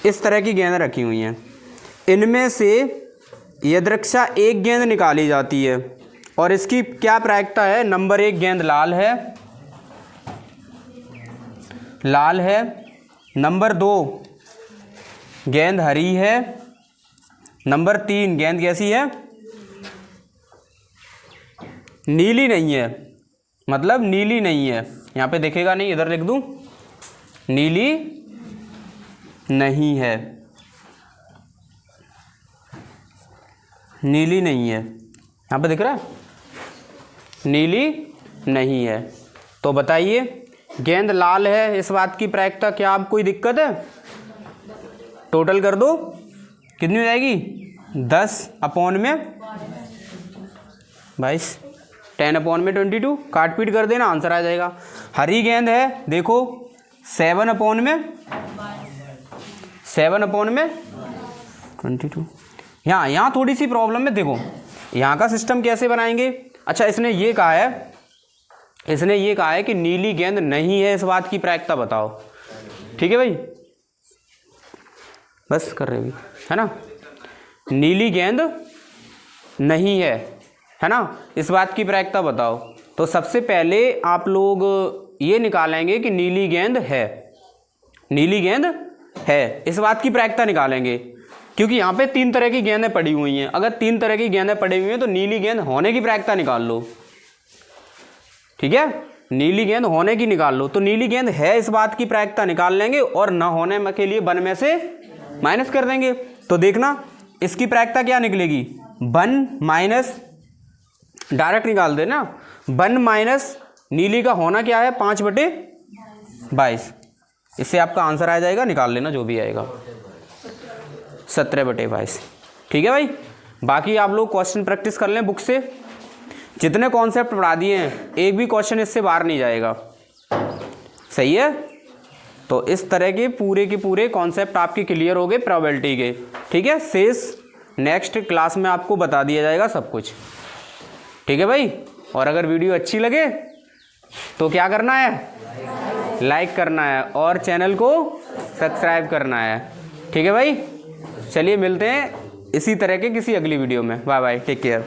इस तरह की गेंदें रखी हुई हैं। इनमें से यदृच्छा एक गेंद निकाली जाती है और इसकी क्या प्रायिकता है? नंबर 1 गेंद लाल है, लाल है। नंबर 2 गेंद हरी है। नंबर 3 गेंद कैसी है? नीली नहीं है, मतलब नीली नहीं है। यहाँ पे देखेगा नहीं, इधर लिख दूँ, नीली नहीं है, नीली नहीं है। यहाँ पे दिख रहा है, नीली नहीं है। तो बताइए, गेंद लाल है, इस बात की प्रायिकता क्या आप कोई दिक्कत है? टोटल कर दो, कितनी हो जाएगी? 10/22, 10/22, काट पीट कर देना, आंसर आ जाएगा। हरी गेंद है, देखो 7/22। यहाँ थोड़ी सी प्रॉब्लम है, देखो यहाँ का सिस्टम कैसे बनाएंगे। अच्छा, इसने ये कहा है कि नीली गेंद नहीं है, इस बात की प्रायिकता बताओ। ठीक है भाई, बस कर रहे है ना, नीली गेंद नहीं है ना, इस बात की प्रायिकता बताओ। तो सबसे पहले आप लोग ये निकालेंगे कि नीली गेंद है, नीली गेंद है, इस बात की प्रायिकता निकालेंगे। क्योंकि यहाँ पे 3 तरह की गेंदें पड़ी हुई हैं, अगर 3 तरह की गेंदें पड़ी हुई हैं तो नीली गेंद होने की प्रायिकता निकाल लो। ठीक है, नीली गेंद होने की निकाल लो। तो नीली गेंद है, इस बात की प्रायिकता निकाल लेंगे और ना होने के लिए 1 में से माइनस कर देंगे। तो देखना इसकी प्रायिकता क्या निकलेगी, 1 माइनस, डायरेक्ट निकाल देना, 1 माइनस नीली का होना क्या है, 5/22। इससे आपका आंसर आ जाएगा, निकाल लेना जो भी आएगा, 17/22। ठीक है भाई, बाकी आप लोग क्वेश्चन प्रैक्टिस कर लें बुक से। जितने कॉन्सेप्ट पढ़ा दिए हैं, एक भी क्वेश्चन इससे बाहर नहीं जाएगा। सही है, तो इस तरह के पूरे कॉन्सेप्ट आपके क्लियर हो गए प्रोबेबिलिटी के। ठीक है, शेष नेक्स्ट क्लास में आपको बता दिया जाएगा सब कुछ। ठीक है भाई, और अगर वीडियो अच्छी लगे तो क्या करना है, लाइक करना है और चैनल को सब्सक्राइब करना है। ठीक है भाई, चलिए मिलते हैं इसी तरह के किसी अगली वीडियो में। Bye bye, take care.